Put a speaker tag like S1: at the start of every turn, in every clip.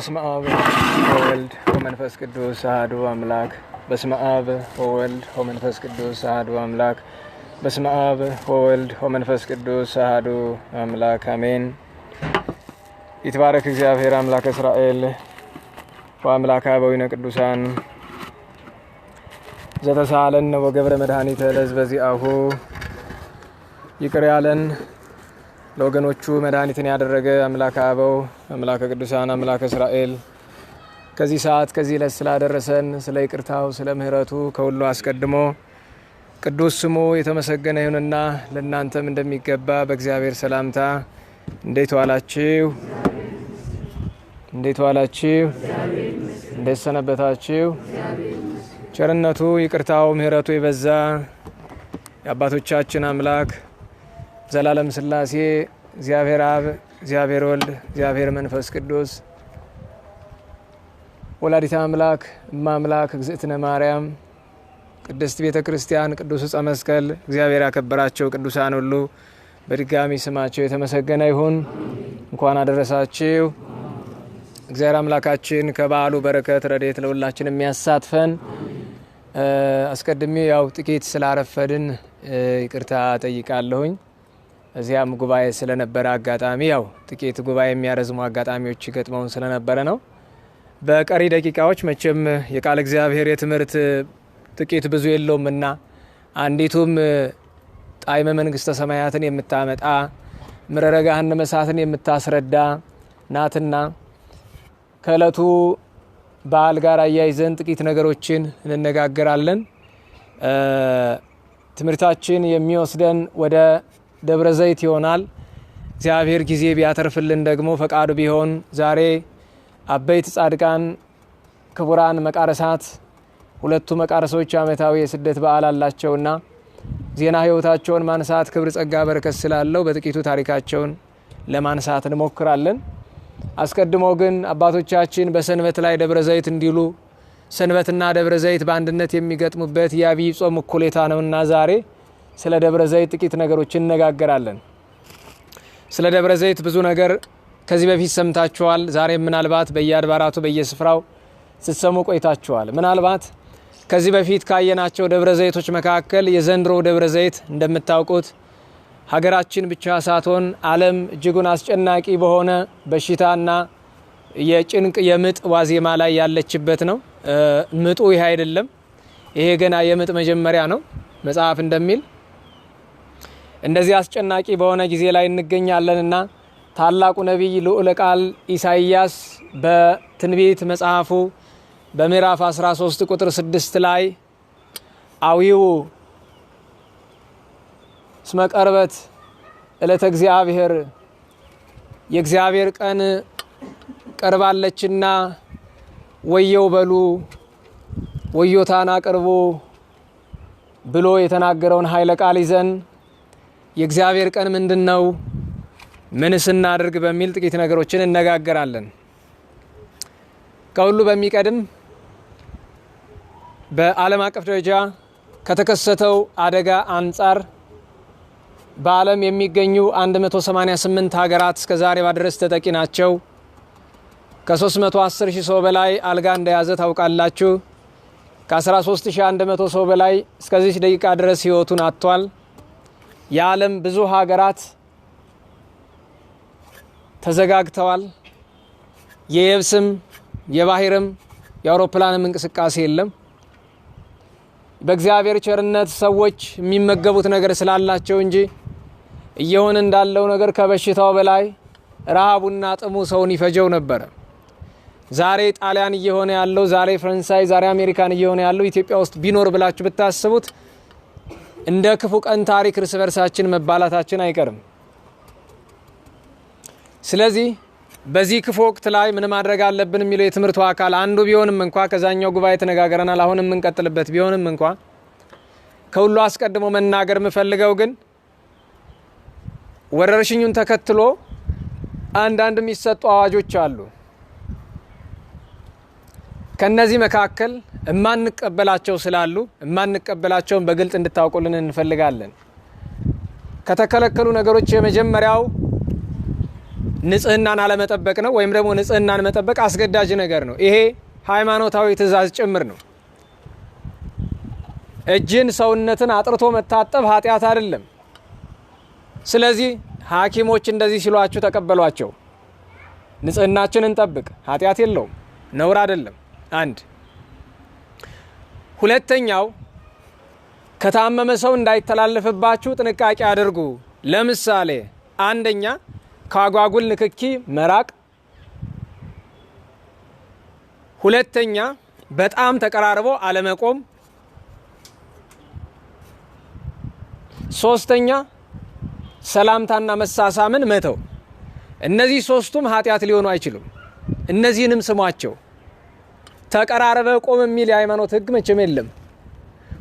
S1: በስመ አብ ወወልድ ወመንፈስ ቅዱስ አሐዱ አምላክ። በስመ አብ ወወልድ ወመንፈስ ቅዱስ አሐዱ አምላክ። በስመ አብ ወወልድ ወመንፈስ ቅዱስ አሐዱ አምላክ አሜን። ይትባረክ እግዚአብሔር አምላከ እስራኤል ወአምላከ አበዊነ ቅዱሳን ዘተሳለን ወገብረ መድኃኒተ ለሕዝበ ዚአሁ። ይቅር ያለን ለወገኖቹ መድኃኒትን ያደረገ አምላከ አበው አምላከ ቅዱሳን አምላከ እስራኤል ከዚህ ሰዓት ከዚህ ዕለት ስላደረሰን ስለ ይቅርታው ስለ ምሕረቱ ከሁሉ አስቀድሞ ቅዱስ ስሙ የተመሰገነ ይሁንና ለእናንተም እንደሚገባ በእግዚአብሔር ሰላምታ እንዴት ዋላችሁ? እንዴት ዋላችሁ? እንዴት ሰነበታችሁ? ቸርነቱ ይቅርታው ምሕረቱ የበዛ የአባቶቻችን አምላክ ዘላለም ሥላሴ እግዚአብሔር አብ እግዚአብሔር ወልድ እግዚአብሔር መንፈስ ቅዱስ ወላዲተ አምላክ እማ አምላክ እግዝእትነ ማርያም ቅድስት ቤተ ክርስቲያን ቅዱስ ዕፀ መስቀል እግዚአብሔር ያከበራቸው ቅዱሳን ሁሉ በድጋሚ ስማቸው የተመሰገነ ይሁን። እንኳን አደረሳችሁ። እግዚአብሔር አምላካችን ከበዓሉ በረከት ረድኤት ለሁላችን የሚያሳትፈን። አስቀድሜ ያው ጥቂት ስላረፈድን ይቅርታ ጠይቃለሁኝ። እዚያም ጉባኤ ስለነበረ አጋጣሚ ያው ጥቂት ጉባኤ የሚያረዝሙ አጋጣሚዎች ገጥመውን ስለነበረ ነው። በቀሪ ደቂቃዎች መቼም የቃል እግዚአብሔር የትምህርት ጥቂት ብዙ የለውምና አንዲቱም ጣዕመ መንግሥተ ሰማያትን የምታመጣ ምረረ ገሃነመ እሳትን የምታስረዳ ናትና ከዕለቱ በዓል ጋር አያይዘን ጥቂት ነገሮችን እንነጋገራለን። ትምህርታችን የሚወስደን ወደ ደብረ ዘይት ይሆናል። እግዚአብሔር ጊዜ ቢያተርፍልን ደግሞ ፈቃዱ ቢሆን ዛሬ አበይት ጻድቃን ክቡራን መቃረሳት ሁለቱ መቃረሶች ዓመታዊ የስደት በዓል አላቸውና ዜና ሕይወታቸውን ማንሳት ክብር ጸጋ በረከት ስላለው በጥቂቱ ታሪካቸውን ለማንሳት እንሞክራለን። አስቀድሞ ግን አባቶቻችን በሰንበት ላይ ደብረ ዘይት እንዲሉ ሰንበትና ደብረ ዘይት በአንድነት የሚገጥሙበት የአብይ ጾም እኩሌታ ነውና ዛሬ ስለ ደብረ ዘይት ጥቂት ነገሮችን እንነጋገራለን። ስለ ደብረ ዘይት ብዙ ነገር ከዚህ በፊት ሰምታችኋል። ዛሬ ምናልባት በየአድባራቱ በየስፍራው ስትሰሙ ቆይታችኋል። ምናልባት ከዚህ በፊት ካየናቸው ደብረ ዘይቶች መካከል የዘንድሮ ደብረ ዘይት እንደምታውቁት ሀገራችን ብቻ ሳትሆን ዓለም እጅጉን አስጨናቂ በሆነ በሽታና የጭንቅ የምጥ ዋዜማ ላይ ያለችበት ነው። ምጡ ይህ አይደለም። ይሄ ገና የምጥ መጀመሪያ ነው። መጽሐፍ እንደሚል እንደዚህ አስጨናቂ በሆነ ጊዜ ላይ እንገኛለንና ታላቁ ነቢይ ልዑለ ቃል ኢሳይያስ በትንቢት መጽሐፉ በምዕራፍ 13 ቁጥር 6 ላይ አዊው እስመ ቀርበት ዕለተ እግዚአብሔር የእግዚአብሔር ቀን ቀርባለችና ወየው በሉ ወዮታን አቅርቡ ብሎ የተናገረውን ኃይለ ቃል ይዘን የእግዚአብሔር ቀን ምንድን ነው? ምንስ እናድርግ? በሚል ጥቂት ነገሮችን እነጋገራለን። ከሁሉ በሚቀድም በዓለም አቀፍ ደረጃ ከተከሰተው አደጋ አንጻር በዓለም የሚገኙ 188 ሀገራት እስከ ዛሬ ባድረስ ተጠቂ ናቸው። ከ310 ሺህ ሰው በላይ አልጋ እንደያዘ ታውቃላችሁ። ከ13100 ሰው በላይ እስከዚህ ደቂቃ ድረስ ሕይወቱን አጥቷል። የዓለም ብዙ ሀገራት ተዘጋግተዋል። የየብስም የባህርም የአውሮፕላንም እንቅስቃሴ የለም። በእግዚአብሔር ቸርነት ሰዎች የሚመገቡት ነገር ስላላቸው እንጂ እየሆነ እንዳለው ነገር ከበሽታው በላይ ረሃቡና ጥሙ ሰውን ይፈጀው ነበር። ዛሬ ጣሊያን እየሆነ ያለው፣ ዛሬ ፈረንሳይ፣ ዛሬ አሜሪካን እየሆነ ያለው ኢትዮጵያ ውስጥ ቢኖር ብላችሁ ብታስቡት እንደ ክፉ ቀን ታሪክ እርስ በርሳችን መባላታችን አይቀርም። ስለዚህ በዚህ ክፉ ወቅት ላይ ምን ማድረግ አለብን የሚለው የትምህርቱ አካል አንዱ ቢሆንም እንኳ ከዛኛው ጉባኤ ተነጋግረናል። አሁን የምንቀጥልበት ቢሆንም እንኳ ከሁሉ አስቀድሞ መናገር የምፈልገው ግን ወረርሽኙን ተከትሎ አንዳንድ የሚሰጡ አዋጆች አሉ። ከነዚህ መካከል እማንቀበላቸው ስላሉ እማንቀበላቸውን በግልጽ እንድታውቁልን እንፈልጋለን። ከተከለከሉ ነገሮች የመጀመሪያው ንጽህናን አለመጠበቅ ነው፣ ወይም ደግሞ ንጽህናን መጠበቅ አስገዳጅ ነገር ነው። ይሄ ሃይማኖታዊ ትእዛዝ ጭምር ነው። እጅን ሰውነትን አጥርቶ መታጠብ ኃጢአት አይደለም። ስለዚህ ሐኪሞች እንደዚህ ሲሏችሁ ተቀበሏቸው። ንጽህናችንን እንጠብቅ፣ ኃጢአት የለውም፣ ነውር አይደለም። አንድ ሁለተኛው ከታመመ ሰው እንዳይተላለፍባችሁ ጥንቃቄ አድርጉ። ለምሳሌ አንደኛ ከአጓጉል ንክኪ መራቅ፣ ሁለተኛ በጣም ተቀራርቦ አለመቆም፣ ሶስተኛ ሰላምታና መሳሳምን መተው። እነዚህ ሶስቱም ኃጢአት ሊሆኑ አይችሉም። እነዚህንም ስሟቸው። ተቀራረበ ቆም የሚል የሃይማኖት ህግ መቼም የለም።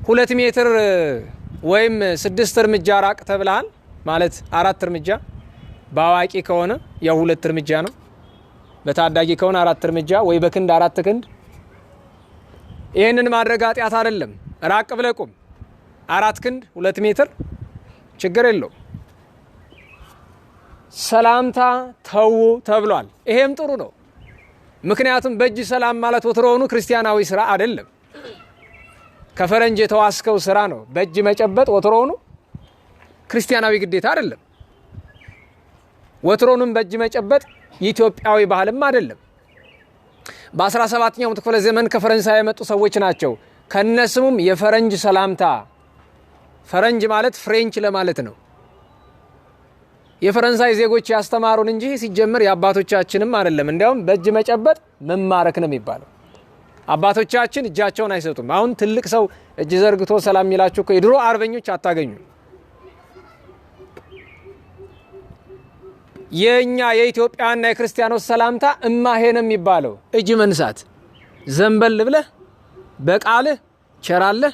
S1: 2 ሜትር ወይም 6 እርምጃ ራቅ ተብለሃል ማለት 4 እርምጃ፣ በአዋቂ ከሆነ ያው 2 እርምጃ ነው፣ በታዳጊ ከሆነ 4 እርምጃ ወይ በክንድ 4 ክንድ። ይህንን ማድረግ ኃጢአት አይደለም። ራቅ ብለህ ቁም፣ 4 ክንድ 2 ሜትር ችግር የለው። ሰላምታ ተው ተብሏል። ይሄም ጥሩ ነው። ምክንያቱም በእጅ ሰላም ማለት ወትሮውኑ ክርስቲያናዊ ስራ አይደለም፣ ከፈረንጅ የተዋስከው ስራ ነው። በእጅ መጨበጥ ወትሮውኑ ክርስቲያናዊ ግዴታ አይደለም። ወትሮውንም በእጅ መጨበጥ ኢትዮጵያዊ ባህልም አይደለም። በ17ኛው ክፍለ ዘመን ከፈረንሳይ የመጡ ሰዎች ናቸው። ከነስሙም የፈረንጅ ሰላምታ፣ ፈረንጅ ማለት ፍሬንች ለማለት ነው። የፈረንሳይ ዜጎች ያስተማሩን እንጂ ሲጀምር የአባቶቻችንም አይደለም። እንዲያውም በእጅ መጨበጥ መማረክ ነው የሚባለው። አባቶቻችን እጃቸውን አይሰጡም። አሁን ትልቅ ሰው እጅ ዘርግቶ ሰላም የሚላችሁ የድሮ አርበኞች አታገኙ። የኛ የኢትዮጵያና የክርስቲያኖች ሰላምታ እማሄ ነው የሚባለው። እጅ መንሳት፣ ዘንበል ብለህ በቃልህ ቸራለህ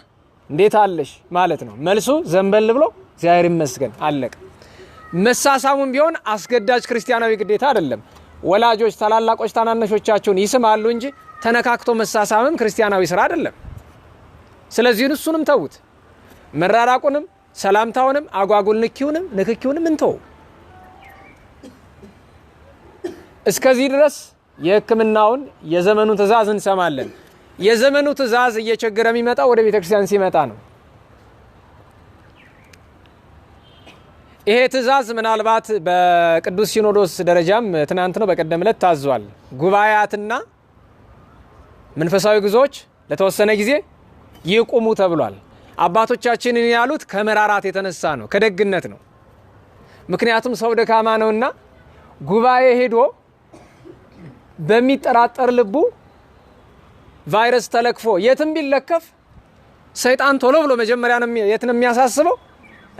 S1: እንዴት አለሽ ማለት ነው። መልሱ ዘንበል ብሎ እግዚአብሔር ይመስገን አለቀ። መሳሳሙም ቢሆን አስገዳጅ ክርስቲያናዊ ግዴታ አይደለም። ወላጆች ታላላቆች ታናናሾቻቸውን ይስማሉ እንጂ ተነካክቶ መሳሳምም ክርስቲያናዊ ስራ አይደለም። ስለዚህ እሱንም ተውት። መራራቁንም ሰላምታውንም አጓጉል ንክኪውንም እንተው። እስከዚህ ድረስ የሕክምናውን የዘመኑ ትእዛዝ እንሰማለን። የዘመኑ ትእዛዝ እየቸገረ የሚመጣ ወደ ቤተክርስቲያን ሲመጣ ነው። ይሄ ትእዛዝ ምናልባት በቅዱስ ሲኖዶስ ደረጃም ትናንት ነው በቀደም ዕለት ታዟል። ጉባኤያትና መንፈሳዊ ጉዞዎች ለተወሰነ ጊዜ ይቁሙ ተብሏል። አባቶቻችንን ያሉት ከመራራት የተነሳ ነው፣ ከደግነት ነው። ምክንያቱም ሰው ደካማ ነውና ጉባኤ ሄዶ በሚጠራጠር ልቡ ቫይረስ ተለክፎ የትም ቢለከፍ ሰይጣን ቶሎ ብሎ መጀመሪያ ነው የት ነው የሚያሳስበው?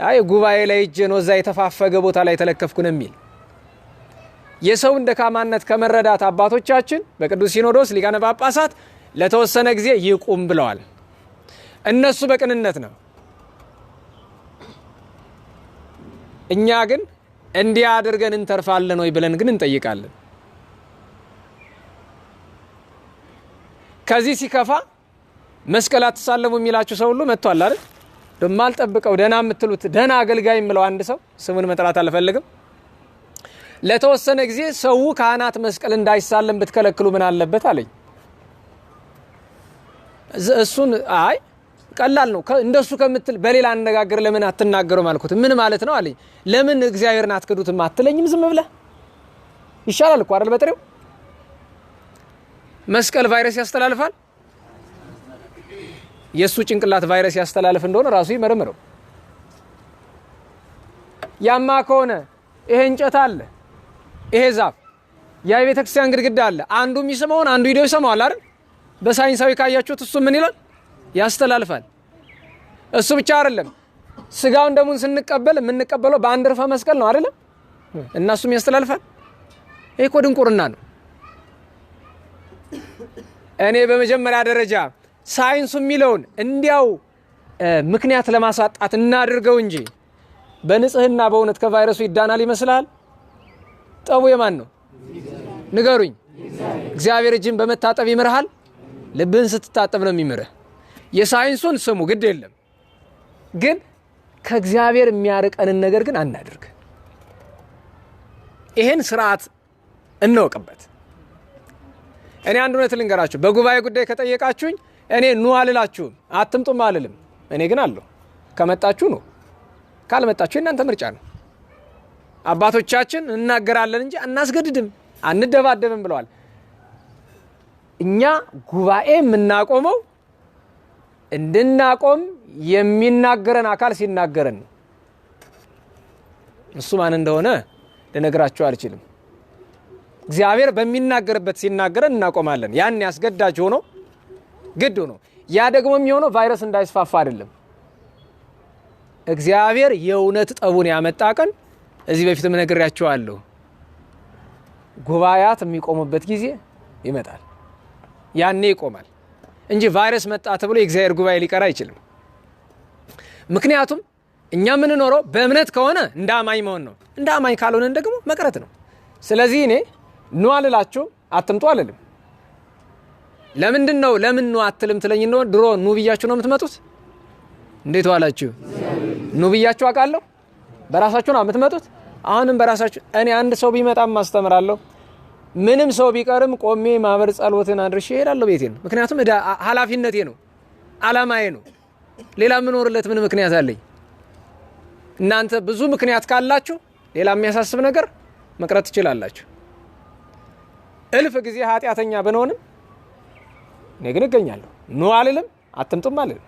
S1: አይ ጉባኤ ላይ እጄ ነው እዛ የተፋፈገ ቦታ ላይ ተለከፍኩ ነው የሚል። የሰውን ደካማነት ከመረዳት አባቶቻችን በቅዱስ ሲኖዶስ ሊቃነ ጳጳሳት ለተወሰነ ጊዜ ይቁም ብለዋል። እነሱ በቅንነት ነው። እኛ ግን እንዲህ አድርገን እንተርፋለን ወይ ብለን ግን እንጠይቃለን። ከዚህ ሲከፋ መስቀል አትሳለሙ የሚላችሁ ሰው ሁሉ መጥቷል አይደል? ደማልጠብቀው ደህና የምትሉት ደህና አገልጋይ የምለው አንድ ሰው ስሙን መጥራት አልፈልግም፣ ለተወሰነ ጊዜ ሰው ካህናት መስቀል እንዳይሳለም ብትከለክሉ ምን አለበት አለኝ። እሱን አይ ቀላል ነው እንደሱ ከምትል በሌላ አነጋገር ለምን አትናገሩም አልኩት። ምን ማለት ነው አለኝ። ለምን እግዚአብሔርን አትክዱትም አትለኝም? ዝም ብለህ ይሻላል እኮ አይደል? በጥሬው መስቀል ቫይረስ ያስተላልፋል። የሱ ጭንቅላት ቫይረስ ያስተላልፍ እንደሆነ ራሱ ይመረምረው። ያማ ከሆነ ይሄ እንጨት አለ፣ ይሄ ዛፍ፣ ያ የቤተ ክርስቲያን ግድግዳ አለ። አንዱ የሚስመውን አንዱ ሂዶ ይሰማዋል አይደል? በሳይንሳዊ ካያችሁት እሱ ምን ይላል? ያስተላልፋል። እሱ ብቻ አይደለም፣ ስጋውን ደሙን ስንቀበል የምንቀበለው በአንድ ርፈ መስቀል ነው አይደለም? እና እሱም ያስተላልፋል። ይሄ እኮ ድንቁርና ነው። እኔ በመጀመሪያ ደረጃ ሳይንሱ የሚለውን እንዲያው ምክንያት ለማሳጣት እናድርገው እንጂ በንጽህና በእውነት ከቫይረሱ ይዳናል ይመስላል? ጠቡ የማን ነው ንገሩኝ። እግዚአብሔር እጅን በመታጠብ ይምርሃል? ልብህን ስትታጠብ ነው የሚምርህ። የሳይንሱን ስሙ ግድ የለም፣ ግን ከእግዚአብሔር የሚያርቀንን ነገር ግን አናድርግ። ይሄን ስርዓት እንወቅበት። እኔ አንድ እውነት ልንገራችሁ፣ በጉባኤ ጉዳይ ከጠየቃችሁኝ እኔ ኑ አልላችሁም፣ አትምጡም አልልም። እኔ ግን አለሁ። ከመጣችሁ ነው፣ ካልመጣችሁ የእናንተ ምርጫ ነው። አባቶቻችን እናገራለን እንጂ አናስገድድም፣ አንደባደብም ብለዋል። እኛ ጉባኤ የምናቆመው እንድናቆም የሚናገረን አካል ሲናገረን ነው። እሱ ማን እንደሆነ ልነግራችሁ አልችልም። እግዚአብሔር በሚናገርበት ሲናገረን እናቆማለን። ያን ያስገዳጅ ሆኖ ግድ ሆኖ፣ ያ ደግሞ የሚሆነው ቫይረስ እንዳይስፋፋ አይደለም። እግዚአብሔር የእውነት ጠቡን ያመጣ ቀን እዚህ በፊትም ነግሬያችኋለሁ፣ ጉባኤያት የሚቆሙበት ጊዜ ይመጣል። ያኔ ይቆማል እንጂ ቫይረስ መጣ ተብሎ የእግዚአብሔር ጉባኤ ሊቀር አይችልም። ምክንያቱም እኛ የምንኖረው በእምነት ከሆነ እንደ አማኝ መሆን ነው፣ እንደ አማኝ ካልሆነን ደግሞ መቅረት ነው። ስለዚህ እኔ ኑ አልላችሁ፣ አትምጡ አልልም። ለምንድን ነው ለምን ኑ አትልም ትለኝ እንደሆነ ድሮ ኑ ብያችሁ ነው የምትመጡት። እንዴት ዋላችሁ? ኑ ብያችሁ አውቃለሁ። በራሳችሁ ነው የምትመጡት። አሁንም በራሳችሁ። እኔ አንድ ሰው ቢመጣም ማስተምራለሁ፣ ምንም ሰው ቢቀርም ቆሜ ማህበር ጸሎትን አድርሼ እሄዳለሁ ቤቴን። ምክንያቱም ኃላፊነቴ ነው፣ አላማዬ ነው። ሌላ የምኖርለት ምን ምክንያት አለኝ? እናንተ ብዙ ምክንያት ካላችሁ ሌላ የሚያሳስብ ነገር መቅረት ትችላላችሁ። እልፍ ጊዜ ኃጢአተኛ ብንሆንም እኔ ግን እገኛለሁ። ኑ አልልም፣ አትምጡም አልልም።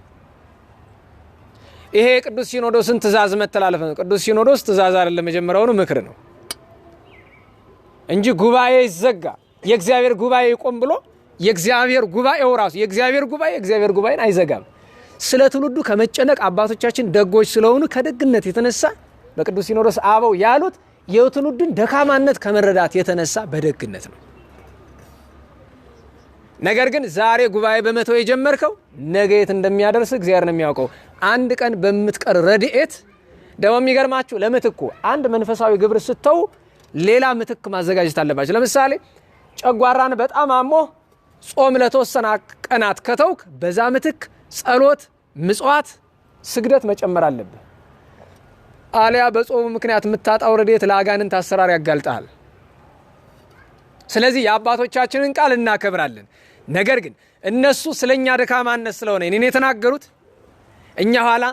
S1: ይሄ ቅዱስ ሲኖዶስን ትእዛዝ መተላለፍ ነው። ቅዱስ ሲኖዶስ ትእዛዝ አይደለም፣ መጀመሪያውኑ ምክር ነው እንጂ ጉባኤ ይዘጋ የእግዚአብሔር ጉባኤ ይቆም ብሎ የእግዚአብሔር ጉባኤው ራሱ የእግዚአብሔር ጉባኤን አይዘጋም። ስለ ትውልዱ ከመጨነቅ አባቶቻችን ደጎች ስለሆኑ ከደግነት የተነሳ በቅዱስ ሲኖዶስ አበው ያሉት የትውልዱን ደካማነት ከመረዳት የተነሳ በደግነት ነው። ነገር ግን ዛሬ ጉባኤ በመተው የጀመርከው ነገ የት እንደሚያደርስ እግዚአብሔር ነው የሚያውቀው። አንድ ቀን በምትቀር ረድኤት ደግሞ የሚገርማችሁ ለምትኩ አንድ መንፈሳዊ ግብር ስተው ሌላ ምትክ ማዘጋጀት አለባችሁ። ለምሳሌ ጨጓራን በጣም አሞ ጾም ለተወሰነ ቀናት ከተውክ በዛ ምትክ ጸሎት፣ ምጽዋት፣ ስግደት መጨመር አለብህ። አሊያ በጾሙ ምክንያት የምታጣው ረድኤት ለአጋንንት አሰራር ያጋልጣል። ስለዚህ የአባቶቻችንን ቃል እናከብራለን። ነገር ግን እነሱ ስለኛ ደካማነት ስለሆነ እኔን የተናገሩት እኛ ኋላ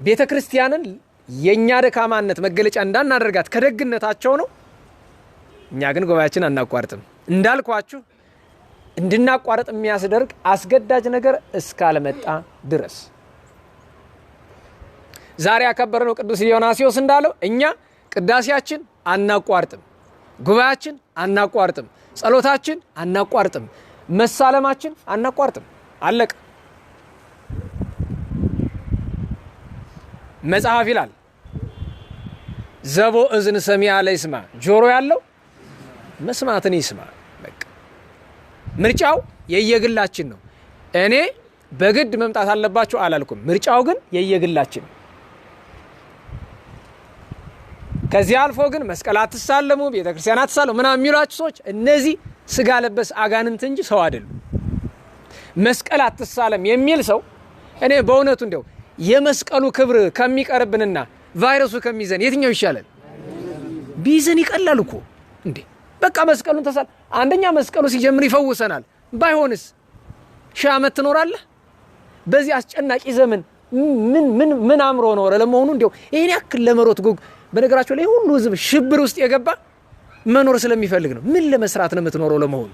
S1: ቤተ ክርስቲያንን የኛ ደካማነት መገለጫ እንዳናደርጋት ከደግነታቸው ነው። እኛ ግን ጉባኤያችን አናቋርጥም። እንዳልኳችሁ እንድናቋርጥ የሚያስደርግ አስገዳጅ ነገር እስካልመጣ ድረስ ዛሬ ያከበረው ቅዱስ ዲዮናስዮስ እንዳለው እኛ ቅዳሴያችን አናቋርጥም፣ ጉባኤያችን አናቋርጥም፣ ጸሎታችን አናቋርጥም፣ መሳለማችን አናቋርጥም። አለቀ። መጽሐፍ ይላል ዘቦ እዝን ሰሚያ ለይስማ፣ ጆሮ ያለው መስማትን ይስማ። በቃ ምርጫው የየግላችን ነው። እኔ በግድ መምጣት አለባችሁ አላልኩም። ምርጫው ግን የየግላችን። ከዚህ አልፎ ግን መስቀል አትሳለሙ፣ ቤተክርስቲያን አትሳለሙ ምናምን የሚሏችሁ ሰዎች እነዚህ ስጋ ለበስ አጋንንት እንጂ ሰው አይደሉም። መስቀል አትሳለም የሚል ሰው እኔ በእውነቱ እንደው የመስቀሉ ክብር ከሚቀርብንና ቫይረሱ ከሚይዘን የትኛው ይሻላል? ቢይዘን ይቀላል እኮ እንዴ። በቃ መስቀሉን ተሳል። አንደኛ መስቀሉ ሲጀምር ይፈውሰናል። ባይሆንስ ሺህ ዓመት ትኖራለህ? በዚህ አስጨናቂ ዘመን ምን አምሮ ኖረ ለመሆኑ? እንደው ይሄን ያክል ለመሮት ጉግ በነገራቸው ላይ ሁሉ ህዝብ ሽብር ውስጥ የገባ መኖር ስለሚፈልግ ነው። ምን ለመስራት ነው የምትኖረው? ለመሆኑ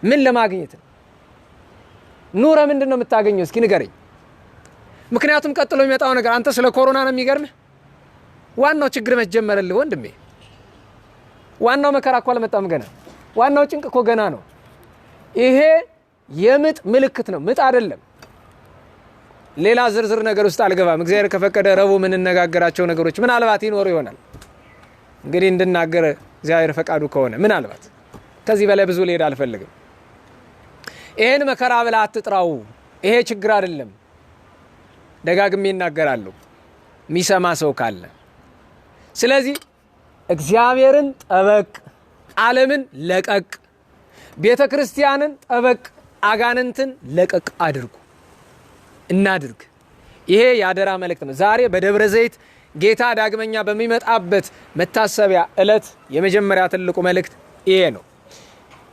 S1: ምን ለማግኘት ነው? ኑረ ምንድን ነው የምታገኘው? እስኪ ንገረኝ። ምክንያቱም ቀጥሎ የሚመጣው ነገር አንተ ስለ ኮሮና ነው የሚገርምህ። ዋናው ችግር መጀመረልህ ወንድሜ። ዋናው መከራ እኮ አልመጣም ገና። ዋናው ጭንቅ እኮ ገና ነው። ይሄ የምጥ ምልክት ነው፣ ምጥ አይደለም። ሌላ ዝርዝር ነገር ውስጥ አልገባም። እግዚአብሔር ከፈቀደ ረቡዕ የምንነጋገራቸው ነገሮች ምናልባት ይኖሩ ይሆናል። እንግዲህ እንድናገር እግዚአብሔር ፈቃዱ ከሆነ ምናልባት ከዚህ በላይ ብዙ ልሄድ አልፈልግም። ይሄን መከራ ብለህ አትጥራው። ይሄ ችግር አይደለም። ደጋግሜ እናገራለሁ የሚሰማ ሰው ካለ። ስለዚህ እግዚአብሔርን ጠበቅ፣ ዓለምን ለቀቅ፣ ቤተ ክርስቲያንን ጠበቅ፣ አጋንንትን ለቀቅ አድርጉ እናድርግ። ይሄ ያደራ መልእክት ነው። ዛሬ በደብረ ዘይት ጌታ ዳግመኛ በሚመጣበት መታሰቢያ ዕለት የመጀመሪያ ትልቁ መልእክት ይሄ ነው።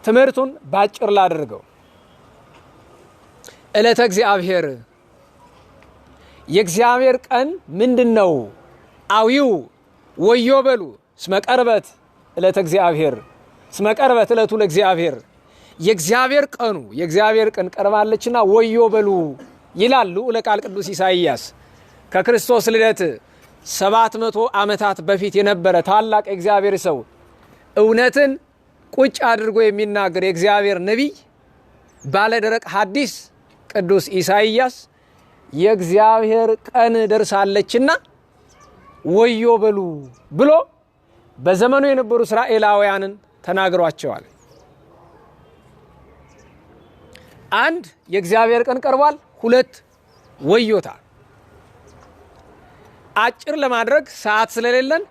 S1: ትምህርቱን ባጭር ላድርገው። ዕለተ እግዚአብሔር የእግዚአብሔር ቀን ምንድነው? አዊው ወዮ በሉ እስመ ቀርበት ዕለተ እግዚአብሔር፣ እስመ ቀርበት ዕለቱ ለእግዚአብሔር። የእግዚአብሔር ቀኑ የእግዚአብሔር ቀን ቀርባለችና ወዮ በሉ ይላሉ ለቃል ቅዱስ ኢሳይያስ። ከክርስቶስ ልደት 700 ዓመታት በፊት የነበረ ታላቅ የእግዚአብሔር ሰው፣ እውነትን ቁጭ አድርጎ የሚናገር የእግዚአብሔር ነቢይ፣ ባለደረቅ ሐዲስ ቅዱስ ኢሳይያስ የእግዚአብሔር ቀን ደርሳለችና ወዮ በሉ ብሎ በዘመኑ የነበሩ እስራኤላውያንን ተናግሯቸዋል። አንድ የእግዚአብሔር ቀን ቀርቧል፣ ሁለት ወዮታ። አጭር ለማድረግ ሰዓት ስለሌለን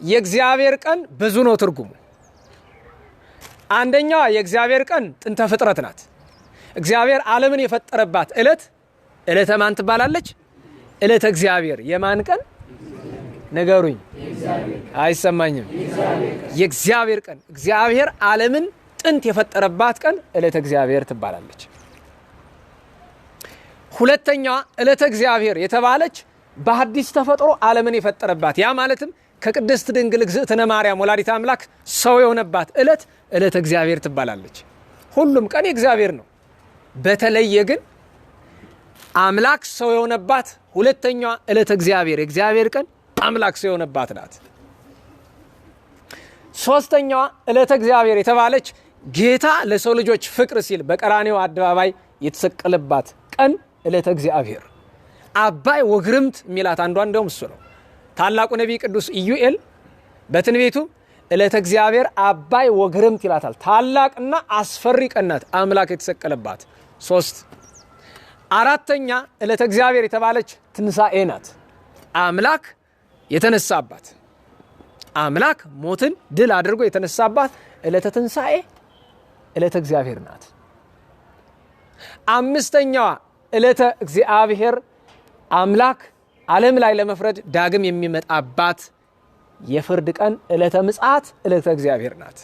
S1: የእግዚአብሔር ቀን ብዙ ነው ትርጉሙ። አንደኛዋ የእግዚአብሔር ቀን ጥንተ ፍጥረት ናት። እግዚአብሔር ዓለምን የፈጠረባት ዕለት ዕለተ ማን ትባላለች? ዕለተ እግዚአብሔር። የማን ቀን ንገሩኝ? አይሰማኝም። የእግዚአብሔር ቀን። እግዚአብሔር ዓለምን ጥንት የፈጠረባት ቀን ዕለተ እግዚአብሔር ትባላለች። ሁለተኛዋ ዕለተ እግዚአብሔር የተባለች በአዲስ ተፈጥሮ ዓለምን የፈጠረባት፣ ያ ማለትም ከቅድስት ድንግል እግዝእትነ ማርያም ወላዲተ አምላክ ሰው የሆነባት ዕለት ዕለተ እግዚአብሔር ትባላለች። ሁሉም ቀን የእግዚአብሔር ነው። በተለየ ግን አምላክ ሰው የሆነባት ሁለተኛዋ ዕለተ እግዚአብሔር የእግዚአብሔር ቀን አምላክ ሰው የሆነባት ናት። ሶስተኛዋ ዕለተ እግዚአብሔር የተባለች ጌታ ለሰው ልጆች ፍቅር ሲል በቀራንዮ አደባባይ የተሰቀለባት ቀን ዕለተ እግዚአብሔር። አባይ ወግርምት የሚላት አንዷ እንደውም እሱ ነው። ታላቁ ነቢይ ቅዱስ ኢዩኤል በትንቢቱ ዕለተ እግዚአብሔር አባይ ወግርምት ይላታል። ታላቅና አስፈሪ ቀን ናት አምላክ የተሰቀለባት። ሶስት አራተኛ ዕለተ እግዚአብሔር የተባለች ትንሣኤ ናት። አምላክ የተነሳባት፣ አምላክ ሞትን ድል አድርጎ የተነሳባት ዕለተ ትንሣኤ ዕለተ እግዚአብሔር ናት። አምስተኛዋ ዕለተ እግዚአብሔር አምላክ ዓለም ላይ ለመፍረድ ዳግም የሚመጣባት የፍርድ ቀን ዕለተ ምጽአት ዕለተ እግዚአብሔር ናት።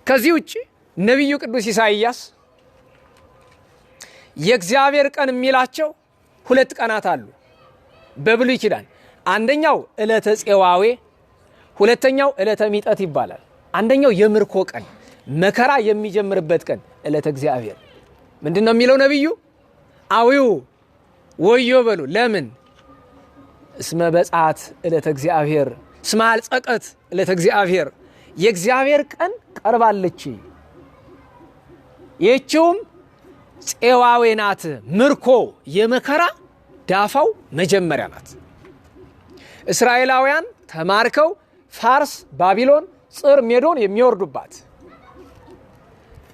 S1: ከዚህ ውጪ ነቢዩ ቅዱስ ኢሳይያስ የእግዚአብሔር ቀን የሚላቸው ሁለት ቀናት አሉ በብሉይ ኪዳን። አንደኛው ዕለተ ፄዋዌ፣ ሁለተኛው ዕለተ ሚጠት ይባላል። አንደኛው የምርኮ ቀን መከራ የሚጀምርበት ቀን ዕለተ እግዚአብሔር። ምንድን ነው የሚለው ነቢዩ? አዊው ወዮ በሉ። ለምን? እስመ በጽአት ዕለተ እግዚአብሔር፣ እስመ አልጸቀት ዕለተ እግዚአብሔር። የእግዚአብሔር ቀን ቀርባለች። ይህችውም ፄዋዌ ናት። ምርኮ የመከራ ዳፋው መጀመሪያ ናት። እስራኤላውያን ተማርከው ፋርስ፣ ባቢሎን፣ ጽር፣ ሜዶን የሚወርዱባት፣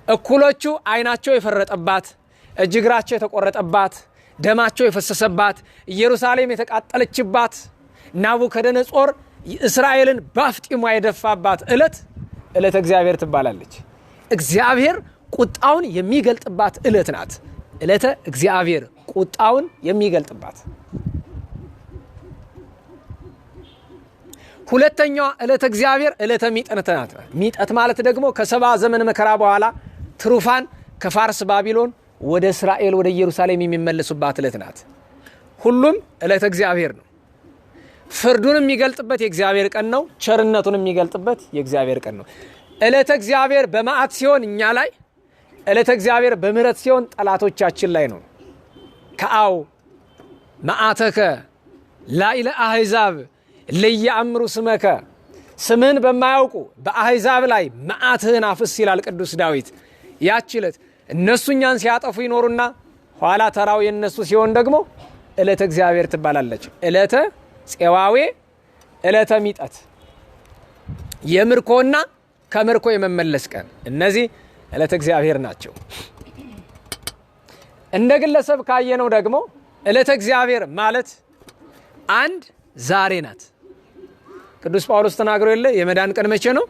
S1: እኩሎቹ አይናቸው የፈረጠባት፣ እጅ እግራቸው የተቆረጠባት፣ ደማቸው የፈሰሰባት፣ ኢየሩሳሌም የተቃጠለችባት፣ ናቡከደነጾር እስራኤልን ባፍጢሟ የደፋባት ዕለት ዕለተ እግዚአብሔር ትባላለች። እግዚአብሔር ቁጣውን የሚገልጥባት ዕለት ናት። ዕለተ እግዚአብሔር ቁጣውን የሚገልጥባት። ሁለተኛዋ ዕለተ እግዚአብሔር ዕለተ ሚጠት ናት። ሚጠት ማለት ደግሞ ከሰባ ዘመን መከራ በኋላ ትሩፋን ከፋርስ ባቢሎን ወደ እስራኤል ወደ ኢየሩሳሌም የሚመለሱባት ዕለት ናት። ሁሉም ዕለተ እግዚአብሔር ነው። ፍርዱን የሚገልጥበት የእግዚአብሔር ቀን ነው። ቸርነቱን የሚገልጥበት የእግዚአብሔር ቀን ነው። ዕለተ እግዚአብሔር በመዓት ሲሆን እኛ ላይ፣ ዕለተ እግዚአብሔር በምህረት ሲሆን ጠላቶቻችን ላይ ነው። ከአው መዓተከ ላዕለ አሕዛብ ለየአምሩ ስመከ፣ ስምህን በማያውቁ በአሕዛብ ላይ መዓትህን አፍስ ይላል ቅዱስ ዳዊት። ያች ዕለት እነሱ እኛን ሲያጠፉ ይኖሩና ኋላ ተራው የነሱ ሲሆን ደግሞ ዕለተ እግዚአብሔር ትባላለች። ዕለተ ፄዋዌ፣ ዕለተ ሚጠት፣ የምርኮና ከምርኮ የመመለስ ቀን፣ እነዚህ ዕለተ እግዚአብሔር ናቸው። እንደ ግለሰብ ካየነው ደግሞ ዕለተ እግዚአብሔር ማለት አንድ ዛሬ ናት። ቅዱስ ጳውሎስ ተናግሮ የለ የመዳን ቀን መቼ ነው?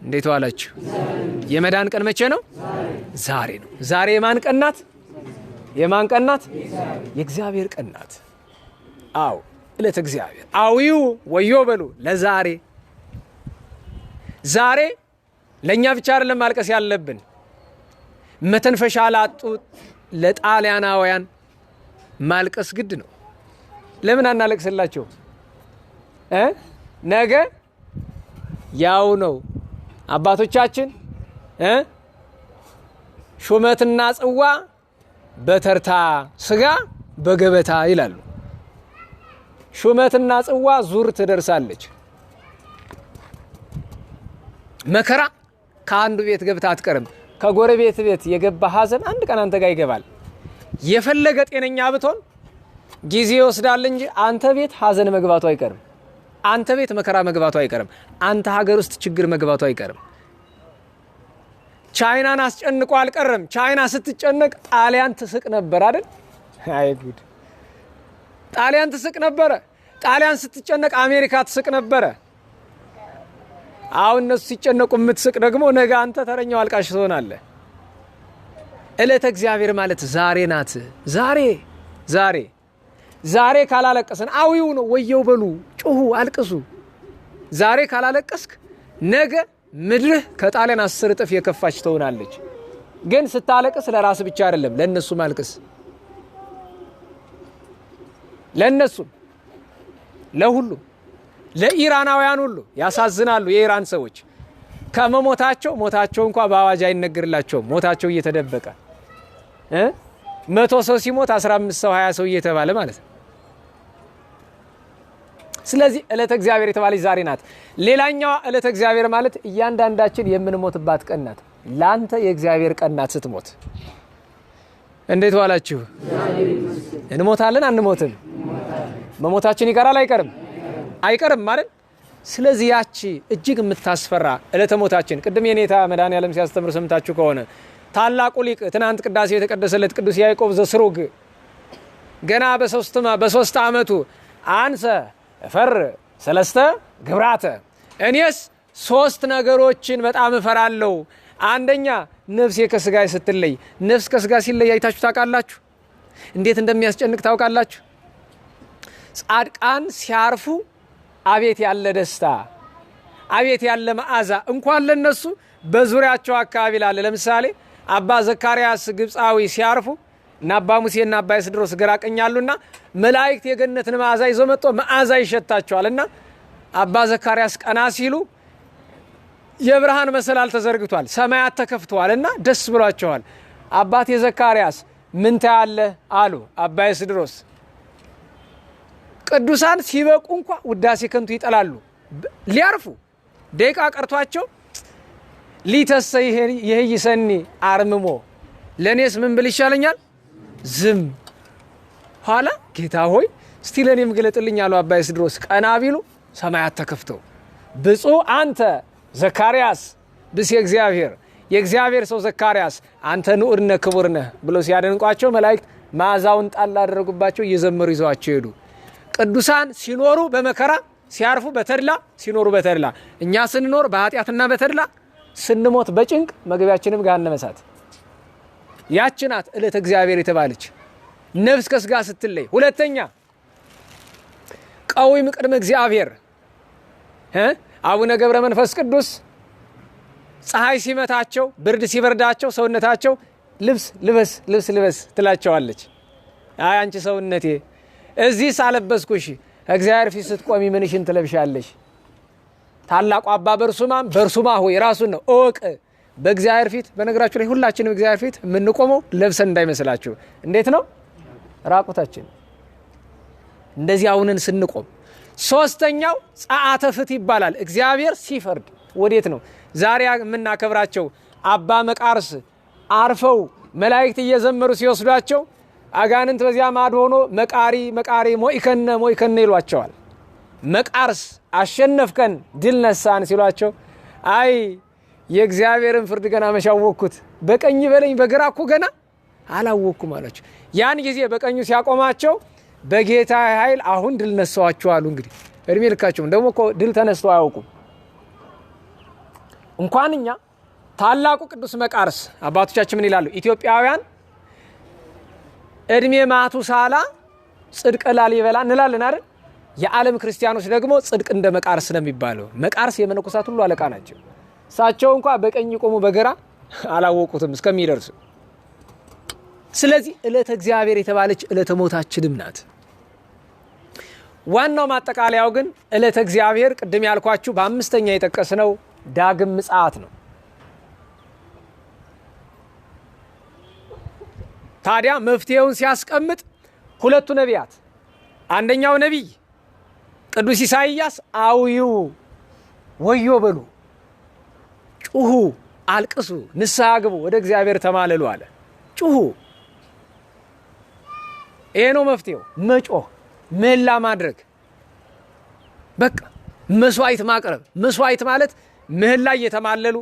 S1: እንዴት ዋላችሁ? የመዳን ቀን መቼ ነው? ዛሬ ነው። ዛሬ የማን ቀን ናት? የማን ቀን ናት? የእግዚአብሔር ቀን ናት። አዎ ዕለተ እግዚአብሔር። አዊው ወዮ በሉ ለዛሬ ዛሬ ለእኛ ብቻ አይደለም ማልቀስ ያለብን፣ መተንፈሻ ላጡ ለጣሊያናውያን ማልቀስ ግድ ነው። ለምን አናለቅስላቸው? ነገ ያው ነው አባቶቻችን ሹመትና ጽዋ በተርታ ስጋ በገበታ ይላሉ። ሹመትና ጽዋ ዙር ትደርሳለች። መከራ ከአንዱ ቤት ገብታ አትቀርም። ከጎረቤት ቤት የገባ ሐዘን አንድ ቀን አንተ ጋር ይገባል። የፈለገ ጤነኛ ብትሆን ጊዜ ይወስዳል እንጂ አንተ ቤት ሐዘን መግባቱ አይቀርም። አንተ ቤት መከራ መግባቱ አይቀርም። አንተ ሀገር ውስጥ ችግር መግባቱ አይቀርም። ቻይናን አስጨንቆ አልቀረም። ቻይና ስትጨነቅ ጣሊያን ትስቅ ነበር አይደል? አይ ጉድ! ጣሊያን ትስቅ ነበረ። ጣሊያን ስትጨነቅ አሜሪካ ትስቅ ነበረ። አሁን እነሱ ሲጨነቁ የምትስቅ ደግሞ ነገ አንተ ተረኛው አልቃሽ ትሆናለህ። ዕለተ እግዚአብሔር ማለት ዛሬ ናት። ዛሬ ካላለቀስን አዊው ነው። ወየው በሉ፣ ጩሁ፣ አልቅሱ። ዛሬ ካላለቀስክ ነገ ምድርህ ከጣሊያን 10 እጥፍ የከፋች ትሆናለች። ግን ስታለቅስ ለራስ ብቻ አይደለም፣ ለነሱ ማልቅስ። ለነሱ ለሁሉ ለኢራናውያን ሁሉ ያሳዝናሉ። የኢራን ሰዎች ከመሞታቸው ሞታቸው እንኳን በአዋጅ አይነገርላቸውም። ሞታቸው እየተደበቀ 100 ሰው ሲሞት 15 ሰው 20 ሰው እየተባለ ማለት ነው። ስለዚህ ዕለተ እግዚአብሔር የተባለች ዛሬ ናት። ሌላኛዋ ዕለተ እግዚአብሔር ማለት እያንዳንዳችን የምንሞትባት ቀን ናት። ላንተ የእግዚአብሔር ቀን ናት ስትሞት። እንዴት ዋላችሁ? እንሞታለን አንሞትም? መሞታችን ይቀራል አይቀርም ማለት። ስለዚህ ያቺ እጅግ የምታስፈራ ዕለተ ሞታችን ቅድም የኔታ መድኃኔዓለም ሲያስተምር ሰምታችሁ ከሆነ ታላቁ ሊቅ ትናንት ቅዳሴ የተቀደሰለት ቅዱስ ያዕቆብ ዘስሩግ ገና በ3 ዓመቱ አንሰ እፈር 3 ግብራተ፣ እኔስ 3 ነገሮችን በጣም እፈራለሁ። አንደኛ ነፍሴ ከስጋ ስትለይ። ነፍስ ከስጋ ሲለይ አይታችሁ ታውቃላችሁ? እንዴት እንደሚያስጨንቅ ታውቃላችሁ? ጻድቃን ሲያርፉ አቤት ያለ ደስታ፣ አቤት ያለ መዓዛ እንኳን ለነሱ በዙሪያቸው አካባቢ ላለ። ለምሳሌ አባ ዘካርያስ ግብፃዊ ሲያርፉ እና አባ ሙሴና አባ እስድሮስ ግራ ቀኝ ያሉና መላእክት የገነትን መዓዛ ይዞ መጥቶ መዓዛ ይሸታቸዋልና አባ ዘካርያስ ቀና ሲሉ የብርሃን መሰላል ተዘርግቷል፣ ሰማያት ተከፍተዋልና ደስ ብሏቸዋል። አባቴ ዘካርያስ ምን ታያለህ አሉ አባ እስድሮስ። ቅዱሳን ሲበቁ እንኳ ውዳሴ ከንቱ ይጠላሉ። ሊያርፉ ደቂቃ ቀርቷቸው ሊተሰ ይህይሰኒ አርምሞ፣ ለእኔስ ምን ብል ይሻለኛል? ዝም። ኋላ ጌታ ሆይ እስቲ ለእኔም ግለጥልኝ አሉ አባ እስድሮስ። ቀና ቢሉ ሰማያት ተከፍተው ብፁዕ አንተ ዘካርያስ ብስ የእግዚአብሔር ሰው ዘካርያስ አንተ ንዑድ ነህ ክቡር ነህ ብሎ ሲያደንቋቸው መላእክት መዓዛውን ጣል አደረጉባቸው፣ እየዘመሩ ይዘዋቸው ሄዱ። ቅዱሳን ሲኖሩ በመከራ ሲያርፉ በተድላ ሲኖሩ በተድላ፣ እኛ ስንኖር በኃጢአትና በተድላ ስንሞት በጭንቅ መግቢያችንም ገሃነመ እሳት። ያች ናት ዕለተ እግዚአብሔር የተባለች ነፍስ ከስጋ ስትለይ። ሁለተኛ ቀዊም ቅድመ እግዚአብሔር አቡነ ገብረ መንፈስ ቅዱስ ፀሐይ ሲመታቸው ብርድ ሲበርዳቸው ሰውነታቸው ልብስ ልበስ ትላቸዋለች። አይ አንቺ ሰውነቴ እዚህ ሳለበስኩሽ እግዚአብሔር ፊት ስትቆሚ ምንሽን ትለብሻለሽ? ታላቁ አባ በርሱማ ሆይ ራሱን ነው እወቅ። በእግዚአብሔር ፊት በነገራችሁ ላይ ሁላችንም እግዚአብሔር ፊት የምንቆመው ለብሰን እንዳይመስላችሁ። እንዴት ነው? ራቁታችን እንደዚህ አሁንን ስንቆም። ሶስተኛው ጸአተ ፍትሕ ይባላል። እግዚአብሔር ሲፈርድ ወዴት ነው? ዛሬ የምናከብራቸው አባ መቃርስ አርፈው መላእክት እየዘመሩ ሲወስዷቸው አጋንንት በዚያ ማድ ሆኖ መቃሪ ሞይከነ ይሏቸዋል። መቃርስ አሸነፍከን ድል ነሳን ሲሏቸው አይ የእግዚአብሔርን ፍርድ ገና መሻወኩት፣ በቀኝ በለኝ በግራ እኮ ገና አላወኩም አላቸው። ያን ጊዜ በቀኙ ሲያቆማቸው በጌታ ኃይል አሁን ድል ነሳዋቸው አሉ። እንግዲህ እድሜ ልካቸው ደግሞ እኮ ድል ተነስተው አያውቁም። እንኳን እኛ ታላቁ ቅዱስ መቃርስ አባቶቻችን ምን ይላሉ? ኢትዮጵያውያን እድሜ ማቱሳላ ጽድቅ ላሊበላ እንላለን አይደል? የዓለም ክርስቲያኖች ደግሞ ጽድቅ እንደ መቃርስ ነው የሚባለው። መቃርስ የመነኮሳት ሁሉ አለቃ ናቸው። እሳቸው እንኳን በቀኝ ቆሙ በግራ አላወቁትም እስከሚደርሱ። ስለዚህ ዕለተ እግዚአብሔር የተባለች ዕለተ ሞታችንም ናት። ዋናው ማጠቃለያው ግን ዕለተ እግዚአብሔር ቅድም ያልኳችሁ በአምስተኛ የጠቀስነው ዳግም ምጽአት ነው። ታዲያ መፍትሄውን ሲያስቀምጥ ሁለቱ ነቢያት፣ አንደኛው ነቢይ ቅዱስ ኢሳይያስ አውዩ፣ ወዮ በሉ፣ ጩሁ፣ አልቅሱ፣ ንስሐ ግቡ፣ ወደ እግዚአብሔር ተማለሉ አለ። ጩሁ። ይሄ ነው መፍትሄው። መጮህ፣ ምህላ ማድረግ፣ በቃ መስዋዕት ማቅረብ። መስዋዕት ማለት ምህላ እየተማለሉ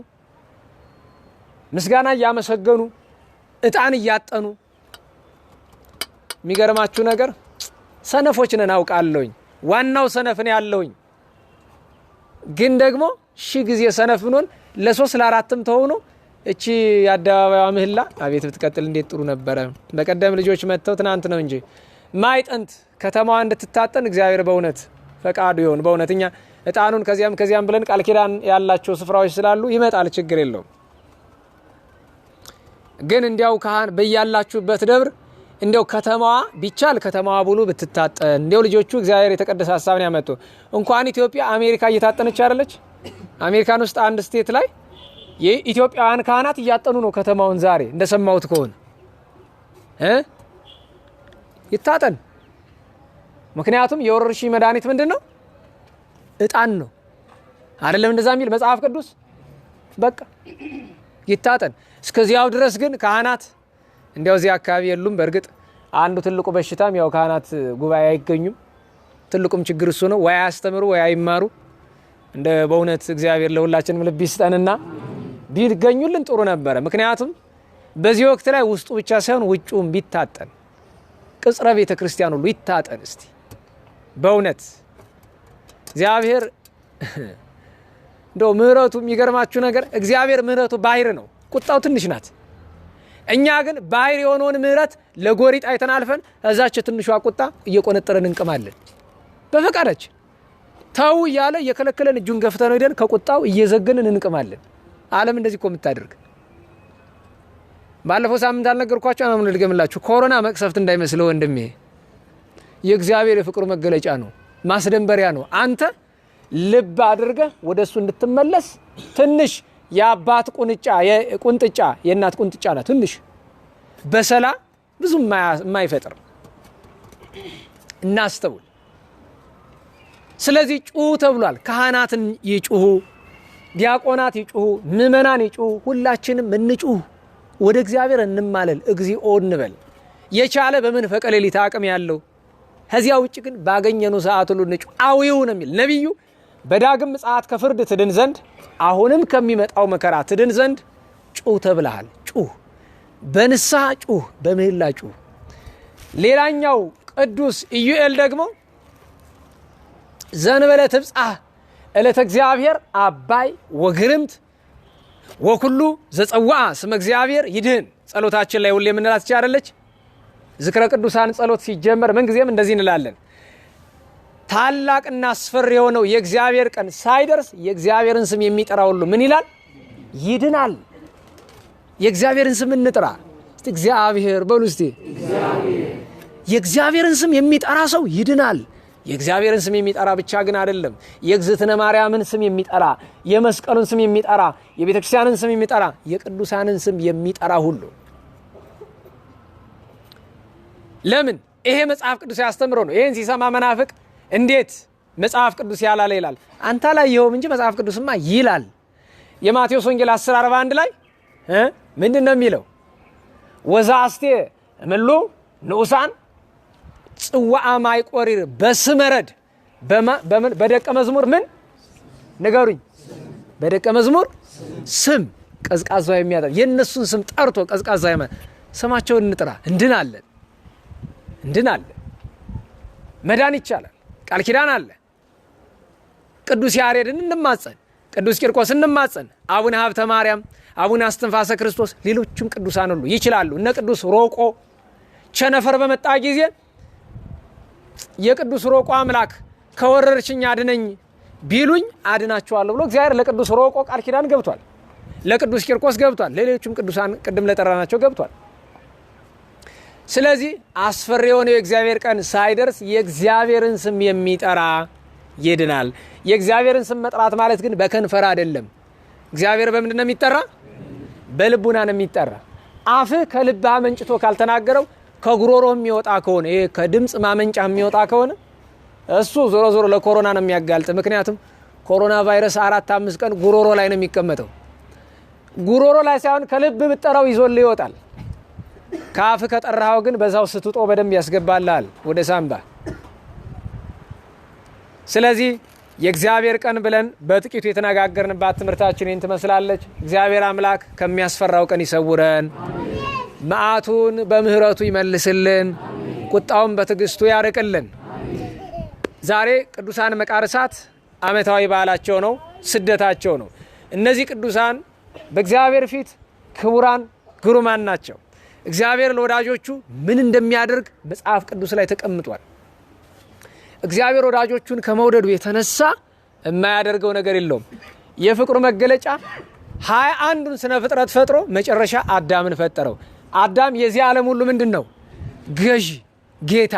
S1: ምስጋና እያመሰገኑ ዕጣን እያጠኑ። የሚገርማችሁ ነገር ሰነፎች ነን አውቃለሁኝ። ዋናው ሰነፍን ያለውኝ ግን ደግሞ ሺህ ጊዜ ሰነፍ ብንሆን ለ3 ለ4ም ተሆኖ እቺ የአደባባይ ምህላ አቤት ብትቀጥል እንዴት ጥሩ ነበረ። በቀደም ልጆች መጥተው ትናንት ነው እንጂ ማይጠንት ከተማዋ እንድትታጠን እግዚአብሔር በእውነት ፈቃዱ ይሁን። በእውነት እኛ ዕጣኑን ከዚያም ብለን ቃል ኪዳን ያላቸው ስፍራዎች ስላሉ ይመጣል፣ ችግር የለውም። ግን እንዲያው ካህን በያላችሁበት ደብር እንዲያው ከተማዋ ቢቻል ከተማዋ ብሉ ብትታጠን። እንዲያው ልጆቹ እግዚአብሔር የተቀደሰ ሐሳብን ያመጡ። እንኳን ኢትዮጵያ አሜሪካ እየታጠነች አይደለች? አሜሪካን ውስጥ አንድ ስቴት ላይ የኢትዮጵያውያን ካህናት እያጠኑ ነው ከተማውን። ዛሬ እንደሰማሁት ከሆነ ይታጠን። ምክንያቱም የወረርሽኝ መድኃኒት ምንድን ነው? ዕጣን ነው አይደለም? እንደዛ የሚል መጽሐፍ ቅዱስ። በቃ ይታጠን። እስከዚያው ድረስ ግን ካህናት እንዲያው እዚህ አካባቢ የሉም። በእርግጥ አንዱ ትልቁ በሽታም ያው ካህናት ጉባኤ አይገኙም። ትልቁም ችግር እሱ ነው። ወይ አያስተምሩ ወይ አይማሩ። እንደ በእውነት እግዚአብሔር ለሁላችንም ልብ ይስጠንና ቢገኙልን ጥሩ ነበረ። ምክንያቱም በዚህ ወቅት ላይ ውስጡ ብቻ ሳይሆን ውጩም ቢታጠን፣ ቅጽረ ቤተ ክርስቲያን ሁሉ ይታጠን። እስቲ በእውነት እግዚአብሔር እንደው ምህረቱ፣ የሚገርማችሁ ነገር እግዚአብሔር ምህረቱ ባህር ነው፣ ቁጣው ትንሽ ናት። እኛ ግን ባህር የሆነውን ምህረት ለጎሪጥ አይተን አልፈን እዛች ትንሿ ቁጣ እየቆነጠረን እንቅማለን። በፈቃዳችን ተው እያለ እየከለከለን እጁን ገፍተን ሄደን ከቁጣው እየዘገንን እንቅማለን። ዓለም እንደዚህ እኮ የምታደርግ። ባለፈው ሳምንት አልነገርኳችሁ? አሁን ልድገምላችሁ። ኮሮና መቅሰፍት እንዳይመስለው ወንድሜ፣ የእግዚአብሔር የፍቅሩ መገለጫ ነው፣ ማስደንበሪያ ነው። አንተ ልብ አድርገህ ወደሱ እንድትመለስ ትንሽ የአባት ቁንጥጫ የእናት ቁንጥጫ ናት። ትንሽ በሰላ ብዙ የማይፈጥር እናስተውል። ስለዚህ ጩሁ ተብሏል። ካህናትን ይጩሁ፣ ዲያቆናት ይጩሁ፣ ምእመናን ይጩሁ፣ ሁላችንም እንጩህ፣ ወደ እግዚአብሔር እንማለል፣ እግዚኦ እንበል። የቻለ በመንፈቀ ሌሊት አቅም ያለው። ከዚያ ውጭ ግን ባገኘነው ሰዓት ሁሉ እንጩህ። አውዩ ነው የሚል ነቢዩ። በዳግም ምጽአት ከፍርድ ትድን ዘንድ አሁንም ከሚመጣው መከራ ትድን ዘንድ ጩህ ተብለሃል። ጩህ፣ በንስሐ ጩህ፣ በምህላ ጩህ። ሌላኛው ቅዱስ ኢዩኤል ደግሞ ዘንበለ ትብጻሕ ዕለተ እግዚአብሔር አባይ ወግርምት ወኩሉ ዘጸዋዓ ስመ እግዚአብሔር ይድህን። ጸሎታችን ላይ ሁሌ የምንላት ይቻላለች። ዝክረ ቅዱሳን ጸሎት ሲጀመር ምንጊዜም እንደዚህ እንላለን። ታላቅና አስፈሪ የሆነው የእግዚአብሔር ቀን ሳይደርስ የእግዚአብሔርን ስም የሚጠራ ሁሉ ምን ይላል? ይድናል። የእግዚአብሔርን ስም እንጥራ እስቲ። እግዚአብሔር በሉ እስቲ። የእግዚአብሔርን ስም የሚጠራ ሰው ይድናል። የእግዚአብሔርን ስም የሚጠራ ብቻ ግን አይደለም፣ የእግዝእትነ ማርያምን ስም የሚጠራ፣ የመስቀሉን ስም የሚጠራ፣ የቤተክርስቲያንን ስም የሚጠራ፣ የቅዱሳንን ስም የሚጠራ ሁሉ። ለምን? ይሄ መጽሐፍ ቅዱስ ያስተምረው ነው። ይሄን ሲሰማ መናፍቅ እንዴት መጽሐፍ ቅዱስ ያላለ ይላል። አንተ ላይ ይኸውም እንጂ መጽሐፍ ቅዱስማ ይላል። የማቴዎስ ወንጌል 10:41 ላይ ምንድን ነው የሚለው? ወዛስቴ እምሉ ንዑሳን ጽዋዓ ማይ ቆሪር በስመረድ በደቀ መዝሙር ምን ንገሩኝ? በደቀ መዝሙር ስም ቀዝቃዛ የሚያጠር የእነሱን ስም ጠርቶ ቀዝቃዛ ስማቸውን እንጥራ፣ እንድናለን። መዳን ይቻላል። ቃል ኪዳን አለ። ቅዱስ ያሬድን እንማጸን፣ ቅዱስ ቂርቆስ እንማጸን፣ አቡነ ሀብተ ማርያም፣ አቡነ አስትንፋሰ ክርስቶስ፣ ሌሎችም ቅዱሳን ሁሉ ይችላሉ። እነ ቅዱስ ሮቆ ቸነፈር በመጣ ጊዜ የቅዱስ ሮቆ አምላክ ከወረርሽኝ አድነኝ፣ ቢሉኝ አድናቸዋለሁ ብሎ እግዚአብሔር ለቅዱስ ሮቆ ቃል ኪዳን ገብቷል። ለቅዱስ ቂርቆስ ገብቷል። ለሌሎችም ቅዱሳን ቅድም ለጠራናቸው ገብቷል። ስለዚህ አስፈሪ የሆነው የእግዚአብሔር ቀን ሳይደርስ የእግዚአብሔርን ስም የሚጠራ ይድናል። የእግዚአብሔርን ስም መጥራት ማለት ግን በከንፈር አይደለም። እግዚአብሔር በምንድን ነው የሚጠራ? በልቡና ነው የሚጠራ። አፍህ ከልብህ አመንጭቶ ካልተናገረው ከጉሮሮ የሚወጣ ከሆነ ይሄ ከድምፅ ማመንጫ የሚወጣ ከሆነ እሱ ዞሮ ዞሮ ለኮሮና ነው የሚያጋልጥ። ምክንያቱም ኮሮና ቫይረስ 4-5 ቀን ጉሮሮ ላይ ነው የሚቀመጠው። ጉሮሮ ላይ ሳይሆን ከልብ ብጠራው ይዞልህ ይወጣል። ከአፍ ከጠራኸው ግን በዛው ስትጦ በደንብ ያስገባልሃል ወደ ሳምባ። ስለዚህ የእግዚአብሔር ቀን ብለን በጥቂቱ የተነጋገርንባት ትምህርታችን ይህን ትመስላለች። እግዚአብሔር አምላክ ከሚያስፈራው ቀን ይሰውረን፣ መዓቱን በምህረቱ ይመልስልን፣ ቁጣውን በትዕግስቱ ያርቅልን። ዛሬ ቅዱሳን መቃርሳት ዓመታዊ በዓላቸው ነው፣ ስደታቸው ነው። እነዚህ ቅዱሳን በእግዚአብሔር ፊት ክቡራን ግሩማን ናቸው። እግዚአብሔር ለወዳጆቹ ምን እንደሚያደርግ መጽሐፍ ቅዱስ ላይ ተቀምጧል። እግዚአብሔር ወዳጆቹን ከመውደዱ የተነሳ የማያደርገው ነገር የለውም። የፍቅሩ መገለጫ 21ዱን ስነ ፍጥረት ፈጥሮ መጨረሻ አዳምን ፈጠረው። አዳም የዚህ ዓለም ሁሉ ምንድን ነው? ገዢ፣ ጌታ፣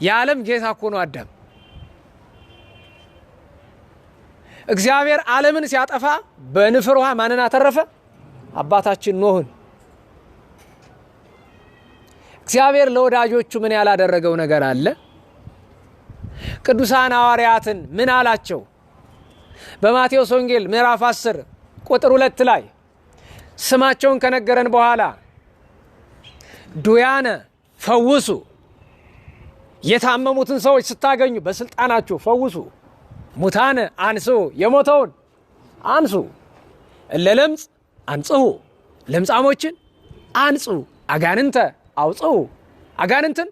S1: የዓለም ጌታ እኮ ነው አዳም። እግዚአብሔር ዓለምን ሲያጠፋ በንፍር ውሃ ማንን አተረፈ? አባታችን ኖህን። እግዚአብሔር ለወዳጆቹ ምን ያላደረገው ነገር አለ? ቅዱሳን ሐዋርያትን ምን አላቸው? በማቴዎስ ወንጌል ምዕራፍ 10 ቁጥር 2 ላይ ስማቸውን ከነገረን በኋላ ዱያነ ፈውሱ፣ የታመሙትን ሰዎች ስታገኙ በስልጣናችሁ ፈውሱ፣ ሙታነ አንሱ፣ የሞተውን አንሱ፣ ለለምጽ አንጽሁ፣ ለምጻሞችን አንጹ፣ አጋንንተ አውጽሁ፣ አጋንንትን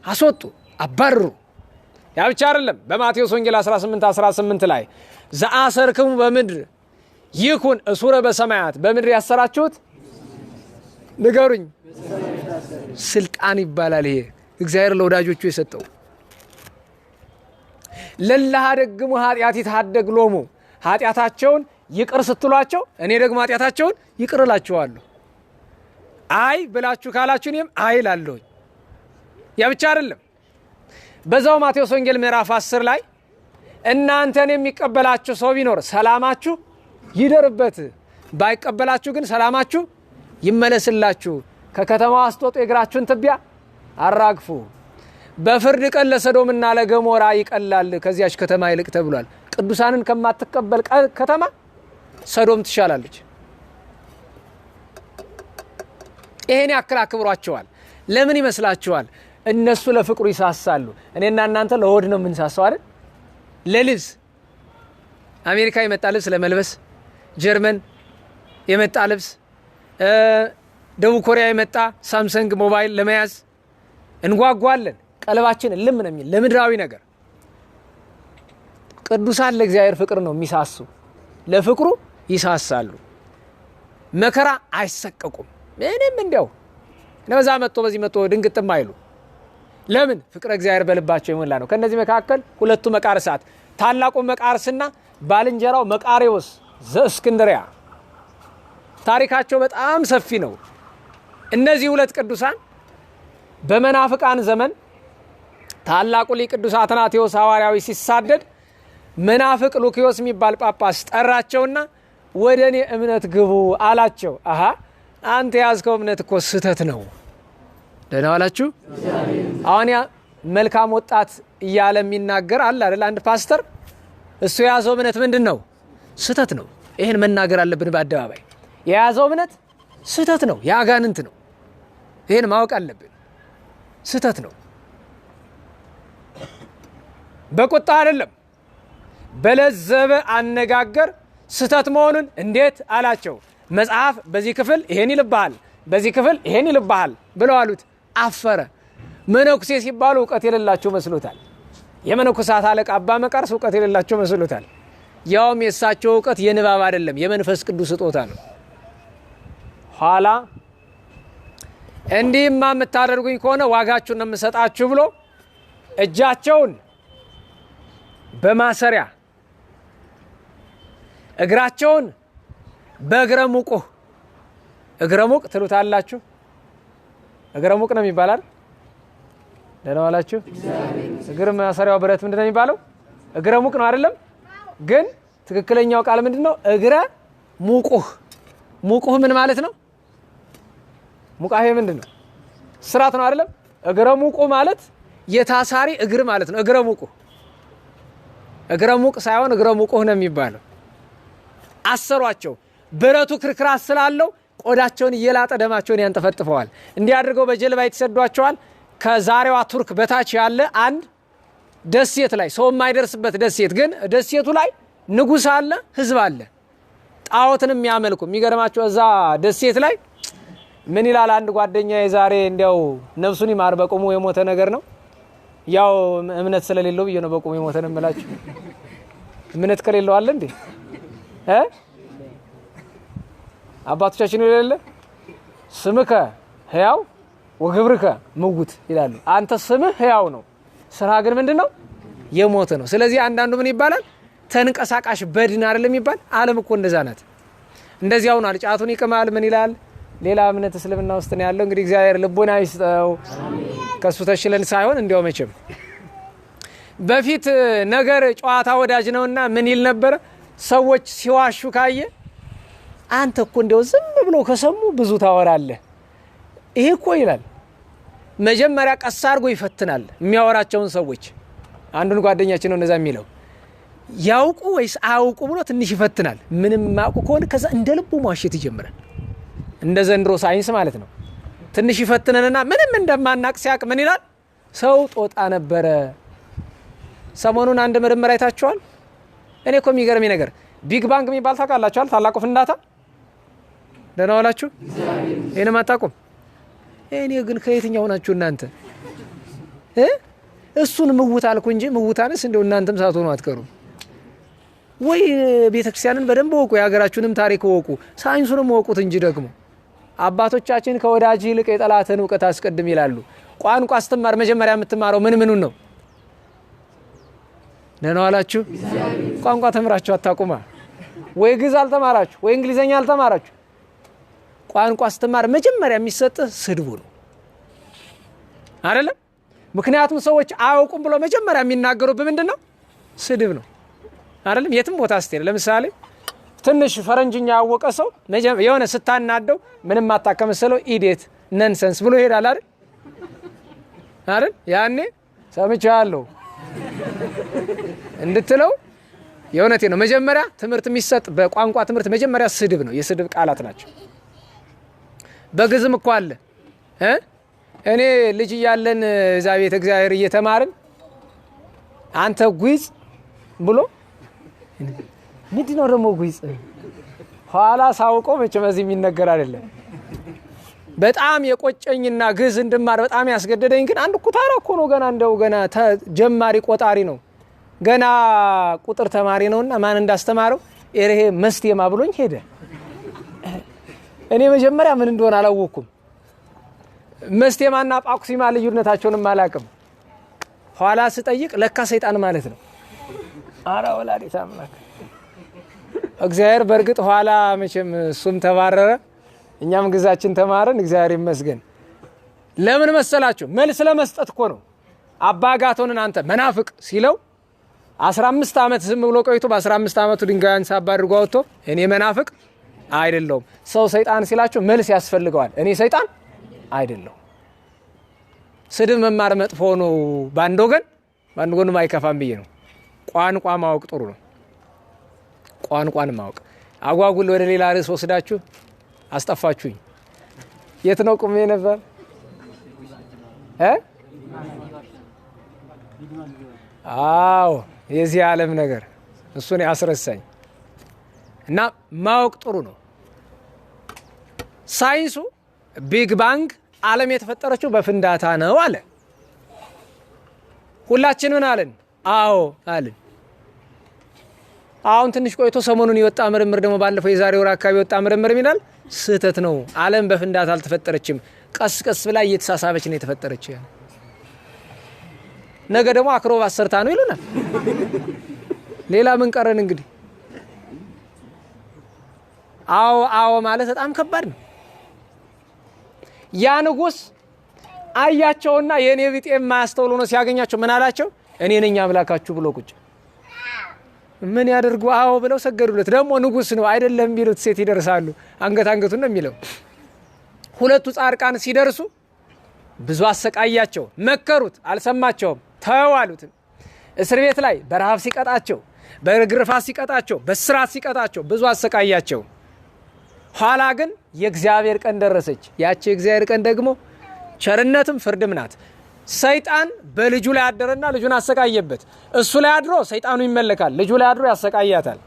S1: አስወጡ፣ አባርሩ። ያ ብቻ አይደለም። በማቴዎስ ወንጌል 18:18 ላይ ዘአሰርክሙ በምድር ይኩን እሱረ በሰማያት፣ በምድር ያሰራችሁት ንገሩኝ፣ ስልጣን ይባላል። ይሄ እግዚአብሔር ለወዳጆቹ የሰጠው። ለላህ ደግሙ ኃጢአት ይታደግ ሎሙ፣ ኃጢአታቸውን ይቅር ስትሏቸው እኔ ደግሞ ኃጢአታቸውን ይቅር እላቸዋለሁ። አይ ብላችሁ ካላችሁ እኔም አይ እላለሁኝ። ያ ብቻ አይደለም። በዛው ማቴዎስ ወንጌል ምዕራፍ 10 ላይ እናንተን የሚቀበላችሁ ሰው ቢኖር ሰላማችሁ ይደርበት፣ ባይቀበላችሁ ግን ሰላማችሁ ይመለስላችሁ። ከከተማው አስወጡ፣ የእግራችሁን ትቢያ አራግፉ። በፍርድ ቀን ለሰዶምና ለገሞራ ይቀላል ከዚያች ከተማ ይልቅ ተብሏል። ቅዱሳንን ከማትቀበል ከተማ ሰዶም ትሻላለች። ይሄን ያክል አክብሯቸዋል። ለምን ይመስላችኋል? እነሱ ለፍቅሩ ይሳሳሉ። እኔና እናንተ ለሆድ ነው የምንሳሳው አይደል? ለልብስ አሜሪካ የመጣ ልብስ ለመልበስ፣ ጀርመን የመጣ ልብስ፣ ደቡብ ኮሪያ የመጣ ሳምሰንግ ሞባይል ለመያዝ እንጓጓለን። ቀልባችን ልም ነው የሚል ለምድራዊ ነገር። ቅዱሳን ለእግዚአብሔር ፍቅር ነው የሚሳሱ፣ ለፍቅሩ ይሳሳሉ። መከራ አይሰቀቁም። ምንም እንዲያው ነዛ መጥቶ በዚህ መጥቶ ድንግጥም አይሉ። ለምን? ፍቅረ እግዚአብሔር በልባቸው የሞላ ነው። ከነዚህ መካከል ሁለቱ መቃርሳት፣ ታላቁ መቃርስና ባልንጀራው መቃሪዎስ ዘእስክንድርያ ታሪካቸው በጣም ሰፊ ነው። እነዚህ ሁለት ቅዱሳን በመናፍቃን ዘመን ታላቁ ሊቅ ቅዱስ አትናቴዎስ ሐዋርያዊ ሲሳደድ መናፍቅ ሉኪዮስ የሚባል ጳጳስ ጠራቸውና ወደ እኔ እምነት ግቡ አላቸው። አሃ አንተ ያዝከው እምነት እኮ ስህተት ነው። ደህና ዋላችሁ። አሁን ያ መልካም ወጣት እያለ የሚናገር አለ አይደል? አንድ ፓስተር እሱ የያዘው እምነት ምንድን ነው? ስህተት ነው። ይሄን መናገር አለብን በአደባባይ። የያዘው እምነት ስህተት ነው፣ የአጋንንት ነው። ይሄን ማወቅ አለብን። ስህተት ነው። በቁጣ አይደለም፣ በለዘበ አነጋገር ስህተት መሆኑን እንዴት አላቸው። መጽሐፍ በዚህ ክፍል ይሄን ይልብሃል፣ በዚህ ክፍል ይሄን ይልብሃል ብለው አሉት። አፈረ። መነኩሴ ሲባሉ እውቀት የሌላቸው መስሎታል። የመነኩሳት አለቃ አባ መቃርስ እውቀት የሌላቸው መስሎታል። ያውም የእሳቸው እውቀት የንባብ አይደለም፣ የመንፈስ ቅዱስ ስጦታ ነው። ኋላ እንዲህማ የምታደርጉኝ ከሆነ ዋጋችሁን ነው የምሰጣችሁ ብሎ እጃቸውን በማሰሪያ እግራቸውን በእግረ ሙቁህ እግረ ሙቅ ትሉታላችሁ። እግረ ሙቅ ነው የሚባላል። ደህና ዋላችሁ። እግር ማሰሪያው ብረት ምንድነው የሚባለው? እግረ ሙቅ ነው አይደለም? ግን ትክክለኛው ቃል ምንድነው? እግረ ሙቁህ። ሙቁህ ምን ማለት ነው? ሙቃሄ ምንድነው? ስራት ነው አይደለም? እግረ ሙቁ ማለት የታሳሪ እግር ማለት ነው። እግረ ሙቁ እግረ ሙቅ ሳይሆን እግረ ሙቁህ ነው የሚባለው። አሰሯቸው። ብረቱ ክርክራት ስላለው ቆዳቸውን እየላጠ ደማቸውን ያንጠፈጥፈዋል። እንዲህ አድርገው በጀልባ ይተሰዷቸዋል። ከዛሬዋ ቱርክ በታች ያለ አንድ ደሴት ላይ ሰው የማይደርስበት ደሴት፣ ግን ደሴቱ ላይ ንጉስ አለ፣ ህዝብ አለ፣ ጣዖትን የሚያመልኩ። የሚገርማቸው እዛ ደሴት ላይ ምን ይላል አንድ ጓደኛ የዛሬ እንዲያው ነፍሱን ይማር በቁሙ የሞተ ነገር ነው። ያው እምነት ስለሌለው ብዬ ነው በቁሙ የሞተ ነው የምላችሁ። እምነት ከሌለው አለ እንዴ? አባቶቻችን ይላል ስምከ ሕያው ወግብርከ ምውት ይላሉ። አንተ ስምህ ሕያው ነው፣ ስራ ግን ምንድነው? የሞተ ነው። ስለዚህ አንዳንዱ ምን ይባላል? ተንቀሳቃሽ በድን አይደለም ይባል። ዓለም እኮ እንደዛ ናት። እንደዚያው ነው። ጫቱን ይቅማል። ምን ይላል? ሌላ እምነት እስልምና ውስጥ ነው ያለው። እንግዲህ እግዚአብሔር ልቦና ይስጠው። ከሱ ተሽለን ሳይሆን እንዲያው መቼም በፊት ነገር ጨዋታ ወዳጅ ነውና ምን ይል ነበር? ሰዎች ሲዋሹ ካየ አንተ እኮ እንደው ዝም ብሎ ከሰሙ ብዙ ታወራለህ። ይሄ እኮ ይላል መጀመሪያ ቀስ አድርጎ ይፈትናል የሚያወራቸውን ሰዎች። አንዱን ጓደኛችን ነው እንደዛ የሚለው። ያውቁ ወይስ አያውቁ ብሎ ትንሽ ይፈትናል። ምንም ማውቁ ከሆነ ከዛ እንደ ልቡ ማሽት ይጀምራል። እንደ ዘንድሮ ሳይንስ ማለት ነው። ትንሽ ይፈትነንና ምንም እንደማናቅ ሲያቅ ምን ይላል? ሰው ጦጣ ነበረ። ሰሞኑን አንድ ምርምር አይታችኋል? እኔ እኮ የሚገርመኝ ነገር ቢግ ባንግ የሚባል ታውቃላችኋል? ታላቁ ፍንዳታ። ደህና ዋላችሁ። ይሄንም አታውቁም? እኔ ግን ከየትኛው ናችሁ እናንተ? እሱን ምውት አልኩ እንጂ ምውታንስ እንደው እናንተም ሳትሆኑ አትቀሩም ወይ? ቤተክርስቲያንን በደንብ ወቁ፣ የሀገራችሁንም ታሪክ ወቁ፣ ሳይንሱንም ወቁት እንጂ ደግሞ አባቶቻችን ከወዳጅ ይልቅ የጠላትን እውቀት አስቀድም ይላሉ። ቋንቋ ስትማር መጀመሪያ የምትማረው ምኑን ነው? ደህና ዋላችሁ። ቋንቋ ተምራችሁ አታውቁማ? ወይ ግዕዝ አልተማራችሁ ወይ እንግሊዘኛ አልተማራችሁ። ቋንቋ ስትማር መጀመሪያ የሚሰጥህ ስድቡ ነው አይደለም? ምክንያቱም ሰዎች አያውቁም ብሎ መጀመሪያ የሚናገሩት ምንድነው? ስድብ ነው አይደለም? የትም ቦታ ስትሄድ ለምሳሌ ትንሽ ፈረንጅኛ ያወቀ ሰው የሆነ ስታናደው ምንም አታከመሰለው ኢዲየት ነንሰንስ ብሎ ይሄዳል አይደል? ያኔ ሰምቻለሁ እንድትለው የእውነቴ ነው። መጀመሪያ ትምህርት የሚሰጥ በቋንቋ ትምህርት መጀመሪያ ስድብ ነው። የስድብ ቃላት ናቸው። በግዕዝም እኮ አለ። እኔ ልጅ እያለን እዛ ቤተ እግዚአብሔር እየተማርን አንተ ጉይጽ ብሎ ምንድነው ደግሞ ጉይጽ? ኋላ ሳውቀው መቼም እዚህ የሚነገር አይደለም። በጣም የቆጨኝና ግዕዝ እንድማር በጣም ያስገደደኝ ግን አንድ ኩታራ እኮ ነው። ገና ጀማሪ ቆጣሪ ነው። ገና ቁጥር ተማሪ ነውና ማን እንዳስተማረው ይሄ መስቴማ ብሎኝ ሄደ። እኔ መጀመሪያ ምን እንደሆነ አላወኩም። መስቴማና ጳኩሲማ ልዩነታቸውንም አላውቅም። ኋላ ስጠይቅ ለካ ሰይጣን ማለት ነው። አራ ወላዲተ አምላክ እግዚአብሔር። በእርግጥ ኋላ መቼም እሱም ተባረረ፣ እኛም ግዛችን ተማረን። እግዚአብሔር ይመስገን። ለምን መሰላችሁ? መልስ ለመስጠት እኮ ነው። አባ ጋቶንን አንተ መናፍቅ ሲለው 15 ዓመት ዝም ብሎ ቆይቶ በ15 ዓመቱ ድንጋዩን ሳባ አድርጎ አውጥቶ እኔ መናፍቅ አይደለሁም። ሰው ሰይጣን ሲላችሁ መልስ ያስፈልገዋል። እኔ ሰይጣን አይደለሁም። ስድብ መማር መጥፎ ነው በአንድ ወገን አይከፋም ብዬ ነው። ቋንቋ ማወቅ ጥሩ ነው። ቋንቋን ማወቅ። አጓጉል ወደ ሌላ ርዕስ ወስዳችሁ አስጠፋችሁኝ። የት ነው ቁሜ ነበር? አዎ የዚህ ዓለም ነገር እሱን ያስረሳኝ እና ማወቅ ጥሩ ነው። ሳይንሱ ቢግ ባንግ ዓለም የተፈጠረችው በፍንዳታ ነው አለ። ሁላችን ምን አለን? አዎ አለን። አሁን ትንሽ ቆይቶ ሰሞኑን የወጣ ምርምር ደግሞ ባለፈው የዛሬ ወር አካባቢ የወጣ ምርምር ይላል ስህተት ነው። ዓለም በፍንዳታ አልተፈጠረችም፣ ቀስ ቀስ ብላ እየተሳሳበች ነው የተፈጠረች። ነገ ደግሞ አክሮባት ሰርታ ነው ይሉናል። ሌላ ምን ቀረን እንግዲህ? አዎ ማለት በጣም ከባድ ነው። ያ ንጉሥ አያቸውና የኔ ቢጤ የማያስተውሉ ነው ሲያገኛቸው ምን አላቸው? እኔ ነኝ አምላካችሁ ብሎ ቁጭ። ምን ያደርጉ? አዎ ብለው ሰገዱለት። ደግሞ ንጉሥ ነው አይደለም ቢሉት ሴት ይደርሳሉ። አንገቱን ነው የሚለው። ሁለቱ ጻድቃን ሲደርሱ ብዙ አሰቃያቸው፣ መከሩት፣ አልሰማቸውም። ተዋሉትም። እስር ቤት ላይ በረሃብ ሲቀጣቸው፣ በግርፋት ሲቀጣቸው፣ በስራት ሲቀጣቸው ብዙ አሰቃያቸው። ኋላ ግን የእግዚአብሔር ቀን ደረሰች። ያቺ የእግዚአብሔር ቀን ደግሞ ቸርነትም ፍርድም ናት። ሰይጣን በልጁ ላይ አደረና ልጁን አሰቃየበት። እሱ ላይ አድሮ ሰይጣኑ ይመለካል፣ ልጁ ላይ አድሮ ያሰቃያታል።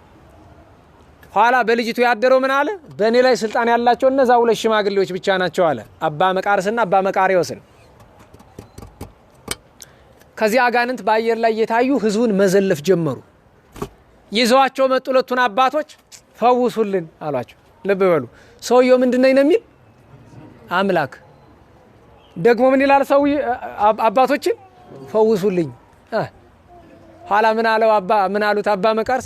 S1: ኋላ በልጅቱ ያደረው ምን አለ? በእኔ ላይ ስልጣን ያላቸው እነዛ ሁለት ሽማግሌዎች ብቻ ናቸው አለ። አባ መቃርስና አባ መቃሪዎስን። ከዚህ አጋንንት በአየር ላይ የታዩ ህዝቡን መዘለፍ ጀመሩ። ይዘዋቸው መጡ። ሁለቱን አባቶች ፈውሱልን አሏቸው። ልብ በሉ፣ ሰውየው ምንድነው ነው የሚል? አምላክ። ደግሞ ምን ይላል? ሰው አባቶችን ፈውሱልኝ። ኋላ ምን አሉት አባ መቃርስ?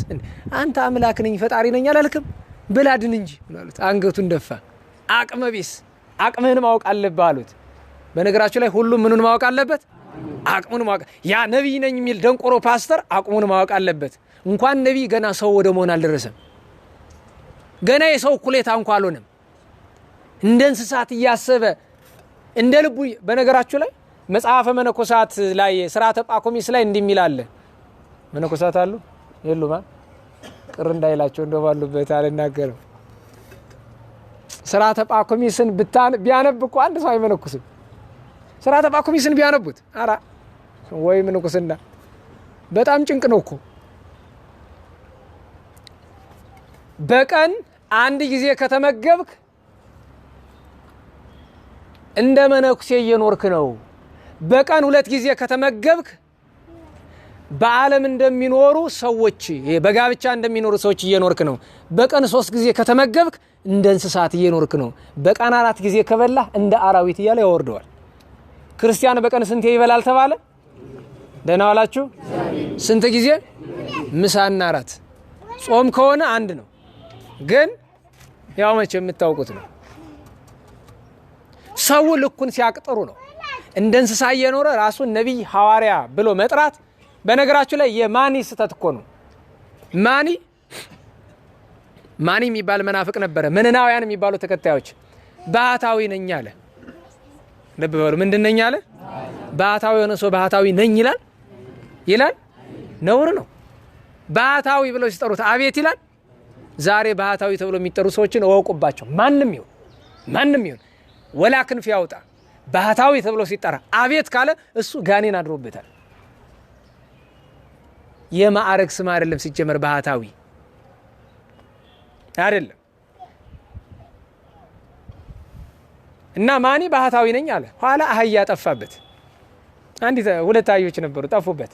S1: አንተ አምላክ ነኝ ፈጣሪ ነኝ አላልክም? ብላድን እንጂ አሉት። አንገቱን ደፋ። አቅመ ቢስ፣ አቅምህን ማወቅ አለብህ አሉት። በነገራችሁ ላይ ሁሉም ምኑን ማወቅ አለበት? አቅሙን ማወቅ። ያ ነቢይ ነኝ የሚል ደንቆሮ ፓስተር አቅሙን ማወቅ አለበት። እንኳን ነቢይ ገና ሰው ወደ መሆን አልደረሰም። ገና የሰው እኩሌታ እንኳ አልሆነም። እንደ እንስሳት እያሰበ እንደ ልቡ። በነገራችሁ ላይ መጽሐፈ መነኮሳት ላይ ስርዓተ ጳኩሚስ ላይ እንዲሚል አለ። መነኮሳት አሉ የሉማ? ቅር እንዳይላቸው እንደባሉበት አልናገርም። ስርዓተ ጳኩሚስን ቢያነብ እኮ አንድ ሰው አይመነኩስም። ስርዓተ ጳኩሚስን ቢያነቡት አራ ወይ ምንኩስና በጣም ጭንቅ ነው እኮ። በቀን አንድ ጊዜ ከተመገብክ እንደ መነኩሴ እየኖርክ ነው። በቀን 2 ጊዜ ከተመገብክ በዓለም እንደሚኖሩ ሰዎች፣ በጋብቻ እንደሚኖሩ ሰዎች እየኖርክ ነው። በቀን 3 ጊዜ ከተመገብክ እንደ እንስሳት እየኖርክ ነው። በቀን 4 ጊዜ ከበላህ እንደ አራዊት እያለ ያወርደዋል። ክርስቲያን በቀን ስንት ይበላል ተባለ? ደህና ዋላችሁ? ስንት ጊዜ? ምሳና እራት። ጾም ከሆነ አንድ ነው። ግን ያው መቼ የምታውቁት ነው። ሰው ልኩን ሲያቅጥሩ ነው። እንደ እንስሳ እየኖረ ራሱን ነቢይ ሐዋርያ ብሎ መጥራት በነገራችሁ ላይ የማኒ ስተት እኮ ነው። ማኒ የሚባል መናፍቅ ነበረ። ምንናውያን የሚባሉ ተከታዮች ባህታዊ ነኝ አለ። ልብ በሉ፣ ምንድን ነኝ አለ? ባህታዊ የሆነ ሰው ባህታዊ ነኝ ይላል? ነውር ነው። ባህታዊ ብለው ሲጠሩት አቤት ይላል። ዛሬ ባህታዊ ተብሎ የሚጠሩ ሰዎችን እወቁባቸው። ማንም ይሁን ወላ ክንፍ ያውጣ ባህታዊ ተብሎ ሲጠራ አቤት ካለ እሱ ጋኔን አድሮበታል። የማዕረግ ስም አይደለም ሲጀመር፣ ባህታዊ አይደለም። እና ማኒ ባህታዊ ነኝ አለ። ኋላ አህያ ጠፋበት። ሁለት አህዮች ነበሩ፣ ጠፉበት።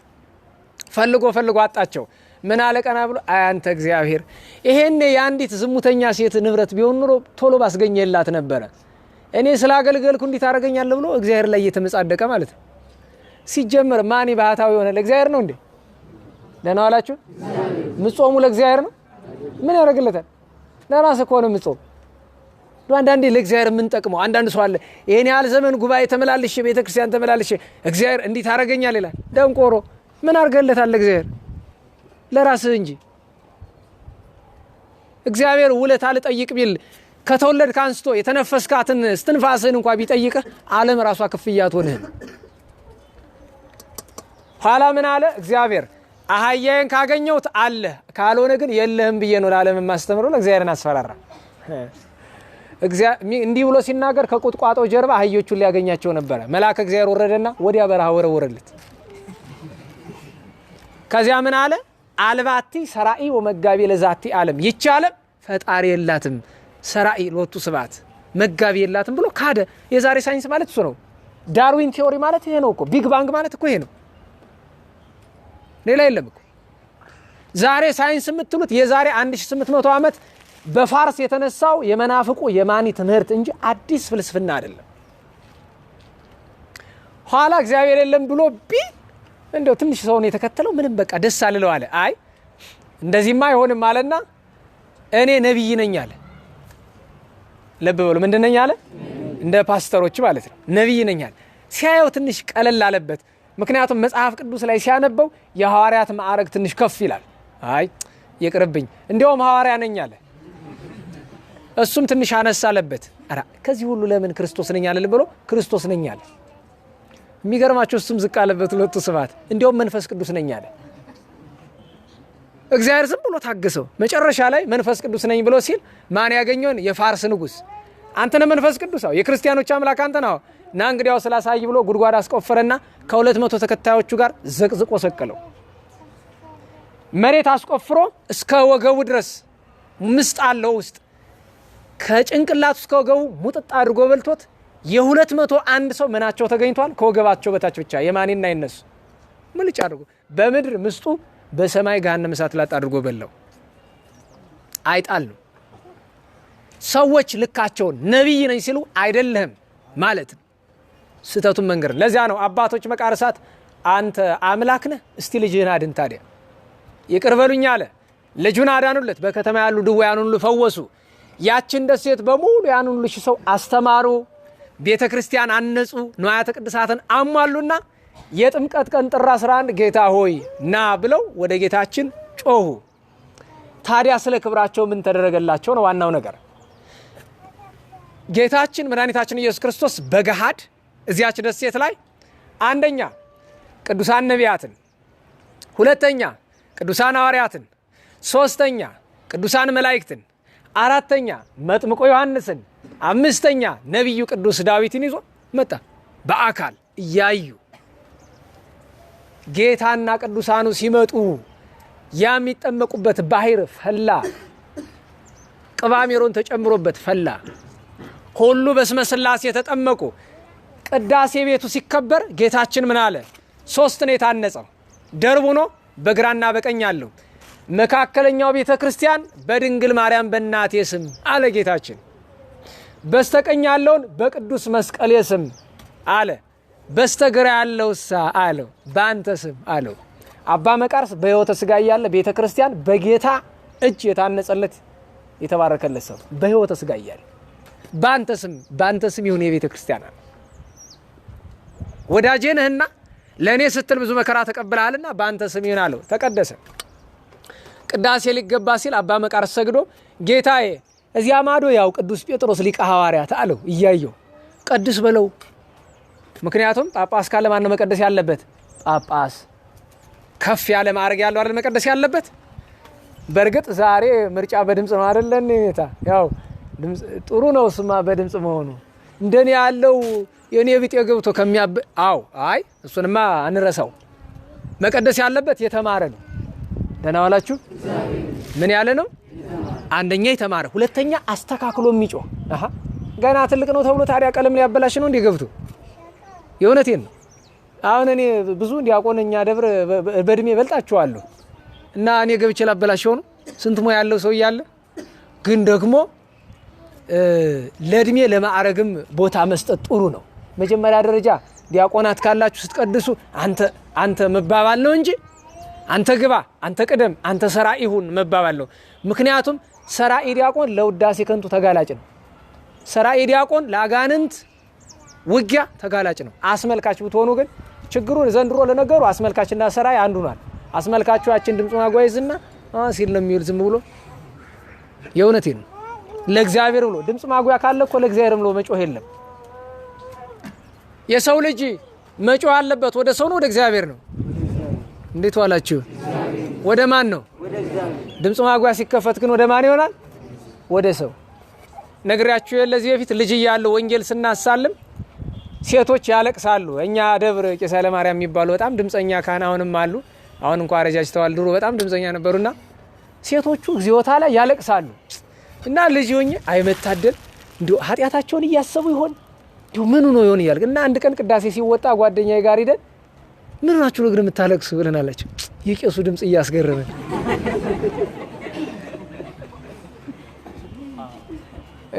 S1: ፈልጎ አጣቸው። ምን አለ ቀና ብሎ አንተ እግዚአብሔር ይሄን የአንዲት ዝሙተኛ ሴት ንብረት ቢሆን ኑሮ ቶሎ ባስገኘላት ነበረ። እኔ ስላገልገልኩ እንዴት አደረገኛለሁ ብሎ እግዚአብሔር ላይ እየተመጻደቀ ማለት ነው። ሲጀመር ማኒ ባህታዊ ሆነ ለእግዚአብሔር ነው እንዴ? ደህና ዋላችሁ? ምጾሙ ለእግዚአብሔር ነው? ምን ያደርግለታል? ለራስ እኮ ነው ምጾም። አንዳንዴ ለእግዚአብሔር ምን ጠቅመው? አንዳንድ ሰው አለ ይሄን ያህል ዘመን ጉባኤ ተመላልሼ ቤተክርስቲያን ተመላልሼ እግዚአብሔር እንዴት አደረገኛል ይላል። ደንቆሮ። ምን አድርገለታል ለእግዚአብሔር? ለራስህ እንጂ። እግዚአብሔር ውለታ ልጠይቅ ቢል ከተወለድክ አንስቶ የተነፈስካትን እስትንፋስህን እንኳን ቢጠይቅህ ዓለም ራሷ ክፍያ አትሆንህም። ኋላ ምን አለ እግዚአብሔር? አህያዬን ካገኘሁት አለ፣ ካልሆነ ግን የለህም ብዬ ነው ለዓለም የማስተምረው። ለእግዚአብሔርን አስፈራራ። እንዲህ ብሎ ሲናገር ከቁጥቋጦ ጀርባ አህዮቹን ሊያገኛቸው ነበረ። መልአከ እግዚአብሔር ወረደና ወዲያ በረሃ ወረወረለት። ከዚያ ምን አለ? አልባቲ ሰራኢ ወመጋቢ ለዛቲ ዓለም፣ ይቺ ዓለም ፈጣሪ የላትም፣ ሰራኢ ሎቱ ስባት መጋቢ የላትም ብሎ ካደ። የዛሬ ሳይንስ ማለት እሱ ነው። ዳርዊን ቲዮሪ ማለት ይሄ ነው እኮ። ቢግ ባንግ ማለት እኮ ይሄ ነው፣ ሌላ የለም እኮ። ዛሬ ሳይንስ የምትሉት የዛሬ 1800 ዓመት በፋርስ የተነሳው የመናፍቁ የማኒ ትምህርት እንጂ አዲስ ፍልስፍና አይደለም። ኋላ እግዚአብሔር የለም ብሎ እንደው ትንሽ ሰውን የተከተለው ምንም በቃ ደስ አልለው አለ። አይ እንደዚህማ አይሆንም አለና እኔ ነብይ ነኝ አለ። ልብ በሉ ምንድን ነኝ አለ? እንደ ፓስተሮች ማለት ነው። ነቢይ ነኝ አለ። ሲያየው ትንሽ ቀለል አለበት። ምክንያቱም መጽሐፍ ቅዱስ ላይ ሲያነበው የሐዋርያት ማዕረግ ትንሽ ከፍ ይላል። አይ ይቅርብኝ እንዲያውም ሐዋርያ ነኝ አለ። እሱም ትንሽ አነሳ አለበት። አራ ከዚህ ሁሉ ለምን ክርስቶስ ነኝ አለ ብሎ ክርስቶስ ነኝ አለ። የሚገርማቸው እሱም ዝቅ አለበት ሁለቱ ስብሐት። እንዲያውም መንፈስ ቅዱስ ነኝ አለ። እግዚአብሔር ዝም ብሎ ታገሰው። መጨረሻ ላይ መንፈስ ቅዱስ ነኝ ብሎ ሲል ማን ያገኘውን? የፋርስ ንጉሥ አንተ ነህ መንፈስ ቅዱስ? አዎ የክርስቲያኖች አምላክ አንተ ነህ። ና እንግዲያው ስላሳይ ብሎ ጉድጓድ አስቆፈረና ከ200 ተከታዮቹ ጋር ዘቅዝቆ ሰቀለው። መሬት አስቆፍሮ እስከ ወገቡ ድረስ ምስጥ አለው ውስጥ ከጭንቅላቱ እስከ ወገቡ ሙጥጥ አድርጎ በልቶት የ201 ሰው ምናቸው ተገኝቷል? ከወገባቸው በታች ብቻ የማንና የነሱ ምልጭ አድርጎ በምድር ምስጡ በሰማይ ገሃነመ እሳት ላጥ አድርጎ በላው። አይጣል ነው። ሰዎች ልካቸውን ነቢይ ነኝ ሲሉ አይደለህም ማለት ነው። ስተቱን መንገር። ለዚያ ነው አባቶች መቃርሳት አንተ አምላክ ነህ እስቲ ልጅህን አድን ታዲያ ይቅር በሉኝ አለ። ልጁን አዳኑለት። በከተማ ያሉ ድውያኑን ሁሉ ፈወሱ። ያችን ደሴት በሙሉ ያን ሁሉ ሰው አስተማሩ። ቤተ ክርስቲያን አነጹ። ንዋያተ ቅድሳትን አሟሉና የጥምቀት ቀን ጥር 11 ጌታ ሆይ ና ብለው ወደ ጌታችን ጮሁ። ታዲያ ስለ ክብራቸው ምን ተደረገላቸው ነው ዋናው ነገር። ጌታችን መድኃኒታችን ኢየሱስ ክርስቶስ በገሃድ እዚያች ደሴት ላይ አንደኛ ቅዱሳን ነቢያትን፣ ሁለተኛ ቅዱሳን ሐዋርያትን፣ ሶስተኛ ቅዱሳን መላእክትን፣ አራተኛ መጥምቆ ዮሐንስን፣ አምስተኛ ነቢዩ ቅዱስ ዳዊትን ይዞ መጣ። በአካል እያዩ ጌታና ቅዱሳኑ ሲመጡ የሚጠመቁበት ባህር ፈላ። ቅባሜሮን ተጨምሮበት ፈላ። ሁሉ በስመ ሥላሴ ተጠመቁ። ቅዳሴ ቤቱ ሲከበር ጌታችን ምን አለ? 3 ነው የታነጸው። ደርቡ ነው በግራና በቀኝ አለው። መካከለኛው ቤተ ክርስቲያን በድንግል ማርያም በእናቴ ስም አለ ጌታችን። በስተቀኝ ያለውን በቅዱስ መስቀሌ ስም አለ። በስተግራ ያለውሳ አለው በአንተ ስም አለው። አባ መቃርስ በሕይወተ ሥጋ እያለ ቤተ ክርስቲያን በጌታ እጅ የታነጸለት የተባረከለት ሰው በሕይወተ ሥጋ እያለ በአንተ ስም ይሁን የቤተ ክርስቲያን አለ። ወዳጄ ነህና ለእኔ ስትል ብዙ መከራ ተቀብለሃልና በአንተ ስም ይሁን አለው። ተቀደሰ። ቅዳሴ ሊገባ ሲል አባ መቃርስ ሰግዶ ጌታዬ እዚያ ማዶ ያው ቅዱስ ጴጥሮስ ሊቀ ሐዋርያት አለው እያየው ቀድስ በለው። ምክንያቱም ጳጳስ ካለ ማን ነው መቀደስ ያለበት? ጳጳስ ከፍ ያለ ማዕረግ ያለው አይደል መቀደስ ያለበት። በእርግጥ ዛሬ ምርጫ በድምጽ ነው አይደል? ለኔታ ያው ድምጽ ጥሩ ነው ስማ በድምጽ መሆኑ እንደኔ ያለው የኔ ቢጤ ገብቶ አይ እሱንማ አንረሳው። መቀደስ ያለበት የተማረ ነው። ደህና ዋላችሁ። ምን ያለ ነው? አንደኛ የተማረ፣ ሁለተኛ አስተካክሎ የሚጮህ ገና ትልቅ ነው ተብሎ ታዲያ ቀለም ሊያበላሽ ነው እንዴ ገብቶ? የእውነቴን ነው። አሁን እኔ ብዙ ዲያቆንኛ ደብር በእድሜ በልጣችኋለሁ እና እኔ ገብቼ ላበላሽው ነው? ስንት ሞ ያለው ሰው እያለ ግን ደግሞ ለእድሜ ለማዕረግም ቦታ መስጠት ጥሩ ነው። መጀመሪያ ደረጃ ዲያቆናት ካላችሁ ስትቀድሱ አንተ መባባል ነው እንጂ አንተ ግባ፣ አንተ ቅደም፣ አንተ ሰራኢ ሁን መባባል ነው። ምክንያቱም ሰራኢ ዲያቆን ለውዳሴ ከንቱ ተጋላጭ ነው። ሰራኢ ዲያቆን ለአጋንንት ውጊያ ተጋላጭ ነው። አስመልካች ብትሆኑ ግን ችግሩ ዘንድሮ ለነገሩ አስመልካችና ሰራኢ አንዱ ነው። አስመልካቹ ያችን ድምጹን አጓይዝና ሲል ነው የሚውል ዝም ብሎ። የእውነቴን ነው። ለእግዚአብሔር ብሎ ድምጽ ማጉያ ካለ እኮ ለእግዚአብሔር ብሎ መጮህ የለም። የሰው ልጅ መጮህ አለበት ወደ ሰው ነው ወደ እግዚአብሔር ነው? እንዴት ዋላችሁ? ወደ ማን ነው? ድምጽ ማጉያ ሲከፈት ግን ወደ ማን ይሆናል? ወደ ሰው። ነግሬያችሁ ለዚህ በፊት ልጅ እያለሁ ወንጌል ስናሳልም ሴቶች ያለቅሳሉ። እኛ ደብር ቄስ ኃይለማርያም የሚባሉ በጣም ድምጸኛ ካህን አሁንም አሉ። አሁን እንኳን አረጃጅተዋል። ድሮ በጣም ድምጸኛ ነበሩና ሴቶቹ እግዚኦታ ላይ ያለቅሳሉ። እና ልጅ ሆኜ አይመታደል እንዲሁ ኃጢአታቸውን እያሰቡ ይሆን እንዲሁ ምን ነው ይሆን ይያል እና አንድ ቀን ቅዳሴ ሲወጣ ጓደኛዬ ጋር ሄደን ምን ናችሁ ለግን የምታለቅሱ ብለን አላችሁ። የቄሱ ድምጽ እያስገረመ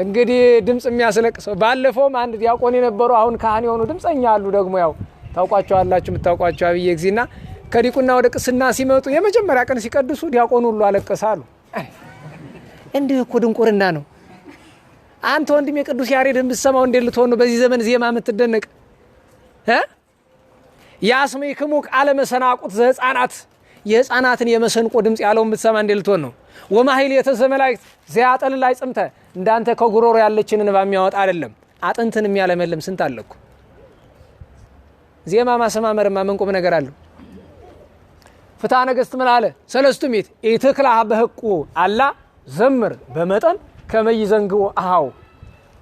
S1: እንግዲህ ድምጽ የሚያስለቅሰው ባለፈውም አንድ ዲያቆን የነበሩ አሁን ካህን የሆኑ ድምጸኛ አሉ። ደግሞ ያው ታውቋቸዋላችሁ የምታውቋቸው አብዬ ግዚና ከዲቁና ወደ ቅስና ሲመጡ የመጀመሪያ ቀን ሲቀድሱ ዲያቆኑ ሁሉ አለቀሳሉ። እንዴ እኮ ድንቁርና ነው። አንተ ወንድሜ ቅዱስ ያሬድን ብትሰማው እንዴት ልትሆን ነው በዚህ ዘመን ዜማ የምትደነቅ? ያስሜክሙ ቃለ መሰናቁት ዘሕፃናት የሕፃናትን የመሰንቆ ድምፅ ያለውን ብትሰማ እንዴት ልትሆን ነው? ወማሕሌተ ዘመላእክት ዘያጠልል አይጽምተ እንዳንተ ከጉሮሮ ያለችን እንባ የሚያወጣ አይደለም አጥንትን የሚያለመልም ስንት አለኩ። ዜማ ማሰማመርማ ምን ቁም ነገር አለው? ፍትሐ ነገሥት ምን አለ? ሰለስቱ ምዕት ኢትክላ በሕቁ አላ ዘምር በመጠን ከመይዘንግው አሃው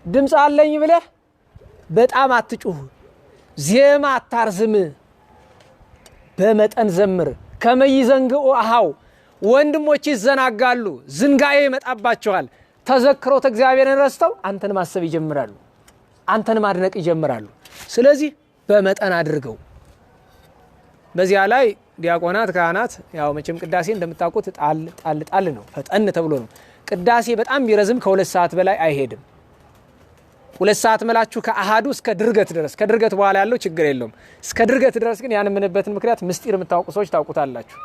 S1: ድምፅ አለኝ ብለህ በጣም አትጩህ፣ ዜማ አታርዝም፣ በመጠን ዘምር። ከመይዘንግው አሃው ወንድሞች ይዘናጋሉ፣ ዝንጋዬ ይመጣባቸዋል። ተዘክሮት እግዚአብሔርን ረስተው አንተን ማሰብ ይጀምራሉ፣ አንተን ማድነቅ ይጀምራሉ። ስለዚህ በመጠን አድርገው። በዚያ ላይ ዲያቆናት ካህናት ያው መቼም ቅዳሴ እንደምታውቁት ጣል ነው፣ ፈጠን ተብሎ ነው። ቅዳሴ በጣም ቢረዝም ከ2 ሰዓት በላይ አይሄድም። 2 ሰዓት መላችሁ ከአሃዱ እስከ ድርገት ድረስ። ከድርገት በኋላ ያለው ችግር የለውም። እስከ ድርገት ድረስ ግን ያን የምንበትን ምክንያት ምስጢር የምታውቁ ሰዎች ታውቁታላችሁ።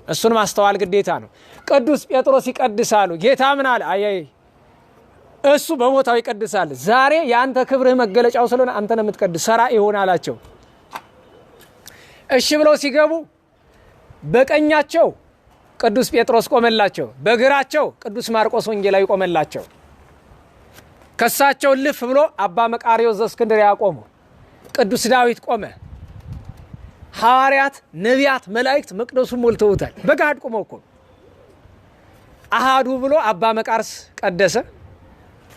S1: እሱን ማስተዋል ግዴታ ነው። ቅዱስ ጴጥሮስ ይቀድሳሉ። ጌታ ምን አለ? አይ እሱ በቦታው ይቀድሳል። ዛሬ የአንተ ክብርህ መገለጫው ስለሆነ አንተ ነው የምትቀድስ፣ ሰራ ይሆን አላቸው። እሺ ብለው ሲገቡ በቀኛቸው ቅዱስ ጴጥሮስ ቆመላቸው፣ በግራቸው ቅዱስ ማርቆስ ወንጌላዊ ቆመላቸው። ከሳቸው ልፍ ብሎ አባ መቃርዮስ ዘእስክንድርያ ቆሙ። ቅዱስ ዳዊት ቆመ። ሐዋርያት፣ ነቢያት፣ መላእክት መቅደሱን ሞልተውታል። በጋድ ቆመው እኮ አሃዱ ብሎ አባ መቃርስ ቀደሰ።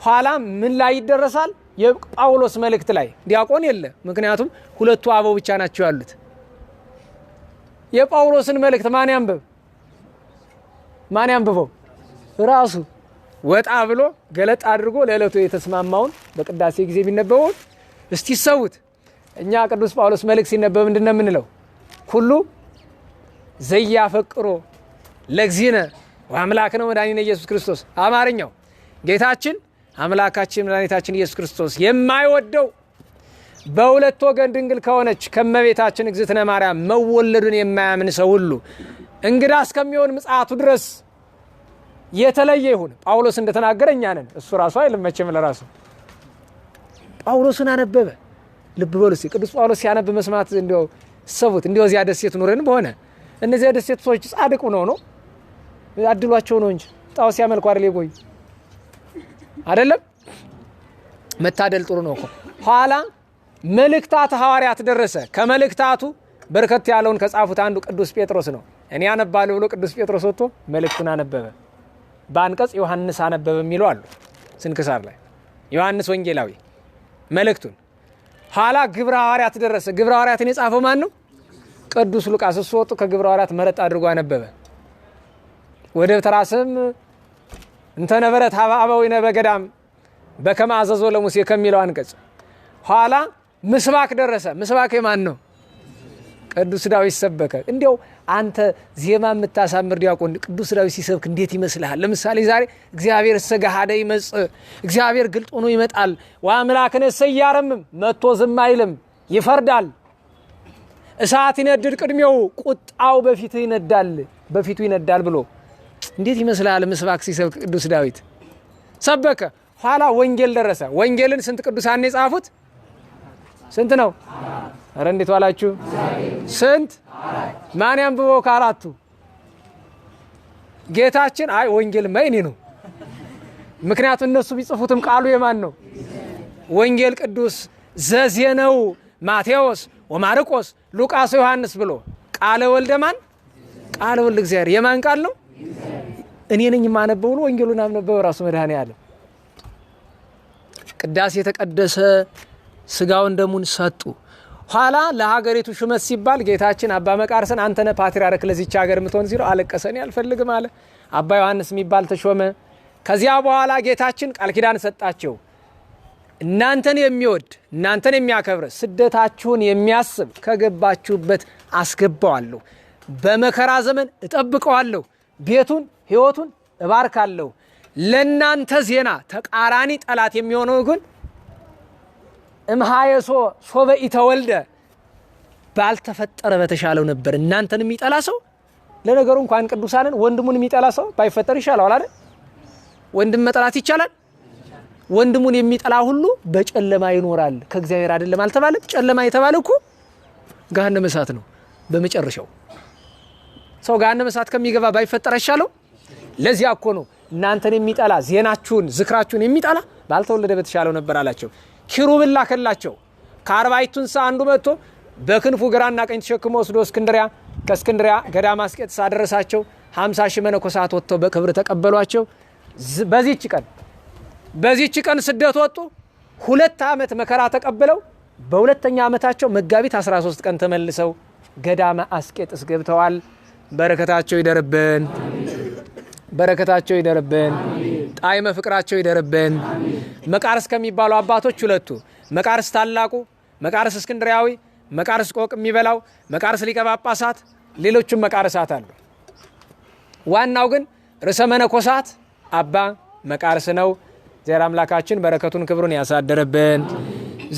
S1: ኋላ ምን ላይ ይደረሳል? የጳውሎስ መልእክት ላይ ዲያቆን የለ፣ ምክንያቱም 2ቱ አበው ብቻ ናቸው ያሉት። የጳውሎስን መልእክት ማን ያንብብ? ማን ያንብበው? ራሱ ወጣ ብሎ ገለጥ አድርጎ ለዕለቱ የተስማማውን በቅዳሴ ጊዜ ቢነበበው እስቲ ሰውት። እኛ ቅዱስ ጳውሎስ መልእክት ሲነበብ ምንድነው የምንለው? ሁሉ ዘያፈቅሮ ለግዚነ ወአምላክነ ወመድኃኒነ ኢየሱስ ክርስቶስ። አማርኛው ጌታችን አምላካችን መድኃኒታችን ኢየሱስ ክርስቶስ የማይወደው በሁለት ወገን ድንግል ከሆነች ከመቤታችን እግዝእትነ ማርያም መወለዱን የማያምን ሰው ሁሉ እንግዳ እስከሚሆን ምጽአቱ ድረስ የተለየ ይሁን። ጳውሎስ እንደተናገረ እኛ ነን። እሱ ራሱ አይልም መቼም ለራሱ። ጳውሎስን አነበበ። ልብ በሉ እስቲ ቅዱስ ጳውሎስ ሲያነብ መስማት እንዲያው ሰቡት። እንዲያው እዚያ ደሴት ኑረን በሆነ እነዚያ ደሴት ሰዎች ጻድቁ ነው አድሏቸው ነው እንጂ ጣዖት ሲያመልኩ አይደል የቆዩ አይደለም። መታደል ጥሩ ነው እኮ። ኋላ መልእክታት ሐዋርያት ደረሰ። ከመልእክታቱ በርከት ያለውን ከጻፉት አንዱ ቅዱስ ጴጥሮስ ነው። እኔ አነባለሁ ብሎ ቅዱስ ጴጥሮስ ወጥቶ መልእክቱን አነበበ። በአንቀጽ ዮሐንስ አነበበ የሚሉ አሉ ስንክሳር ላይ። ዮሐንስ ወንጌላዊ መልእክቱን። ኋላ ግብረ ሐዋርያት ደረሰ። ግብረ ሐዋርያትን የጻፈው ማን ነው? ቅዱስ ሉቃስ። እሱ ወጡ ከግብረ ሐዋርያት መረጥ አድርጎ አነበበ። ወደ ተራስም እንተነበረት አበዊነ በገዳም በከመ አዘዞ ለሙሴ ከሚለው አንቀጽ ኋላ ምስባክ ደረሰ። ምስባክ የማን ነው? ቅዱስ ዳዊት ሰበከ። እንዲያው አንተ ዜማ የምታሳምር ዲያቆን ቅዱስ ዳዊት ሲሰብክ እንዴት ይመስልሃል? ለምሳሌ ዛሬ እግዚአብሔር ሰጋሃደ ይመጽእ፣ እግዚአብሔር ግልጥ ሆኖ ይመጣል። ወአምላክነ ሰያረምም መጥቶ ዝም አይልም፣ ይፈርዳል። እሳት ይነድድ ቅድሜው፣ ቁጣው በፊቱ ይነዳል ብሎ እንዴት ይመስልሃል? ምስባክ ሲሰብክ ቅዱስ ዳዊት ሰበከ። ኋላ ወንጌል ደረሰ። ወንጌልን ስንት ቅዱሳን የጻፉት? ስንት ነው? አረ እንዴት ዋላችሁ? ስንት? ማን ያንብበው ከአራቱ? ጌታችን። አይ ወንጌል ማይኔ ነው። ምክንያቱም እነሱ ቢጽፉትም ቃሉ የማን ነው? ወንጌል ቅዱስ ዘዜነው ማቴዎስ ወማርቆስ ሉቃስ ዮሐንስ ብሎ ቃለ ወልደ ማን? ቃለ ወልደ እግዚአብሔር። የማን ቃል ነው? እኔ ነኝ የማነበው ብሎ ወንጌሉን አነበበ ራሱ መድኃኔዓለም። ቅዳሴ የተቀደሰ ስጋውን ደሙን ሰጡ። ኋላ ለሀገሪቱ ሹመት ሲባል ጌታችን አባ መቃርስን አንተነ ፓትርያርክ ለዚች ሀገር የምትሆን ሲለው አለቀሰ። እኔ አልፈልግም አለ። አባ ዮሐንስ የሚባል ተሾመ። ከዚያ በኋላ ጌታችን ቃል ኪዳን ሰጣቸው። እናንተን የሚወድ እናንተን የሚያከብር ስደታችሁን የሚያስብ ከገባችሁበት አስገባዋለሁ፣ በመከራ ዘመን እጠብቀዋለሁ፣ ቤቱን ሕይወቱን እባርካለሁ። ለናንተ ዜና ተቃራኒ ጠላት የሚሆነው ግን እምሃየሶ ሶበ ኢተወልደ ባልተፈጠረ በተሻለው ነበር። እናንተን የሚጠላ ሰው ለነገሩ እንኳን ቅዱሳንን ወንድሙን የሚጠላ ሰው ባይፈጠር ይሻላል አይደል? ወንድም መጥላት ይቻላል? ወንድሙን የሚጠላ ሁሉ በጨለማ ይኖራል ከእግዚአብሔር አይደለም አልተባለም? ጨለማ የተባለ እኮ ገሃነመ እሳት ነው። በመጨረሻው ሰው ገሃነመ እሳት ከሚገባ ባይፈጠር አይሻለው? ለዚያ እኮ ነው እናንተን የሚጠላ ዜናችሁን ዝክራችሁን የሚጠላ ባልተወለደ በተሻለው ነበር አላቸው። ኪሩብን ላከላቸው። ከ40 እንስሳ አንዱ መጥቶ በክንፉ ግራና ቀኝ ተሸክሞ ወስዶ ከእስክንድሪያ ገዳመ አስቄጥስ አደረሳቸው። 50 ሺህ መነኮሳት ወጥተው በክብር ተቀበሏቸው። በዚህች ቀን ስደት ወጡ። 2 ዓመት መከራ ተቀብለው በሁለተኛ ዓመታቸው መጋቢት 13 ቀን ተመልሰው ገዳመ አስቄጥስ ገብተዋል። በረከታቸው ይደርብን፣ በረከታቸው ይደርብን፣ ጣዕመ ፍቅራቸው ይደርብን። መቃርስ ከሚባሉ አባቶች ሁለቱ መቃርስ ታላቁ፣ መቃርስ እስክንድሪያዊ፣ መቃርስ ቆቅ የሚበላው፣ መቃርስ ሊቀ ጳጳሳት፣ ሌሎችም መቃርሳት አሉ። ዋናው ግን ርዕሰ መነኮሳት አባ መቃርስ ነው። እግዚአብሔር አምላካችን በረከቱን ክብሩን ያሳደረብን።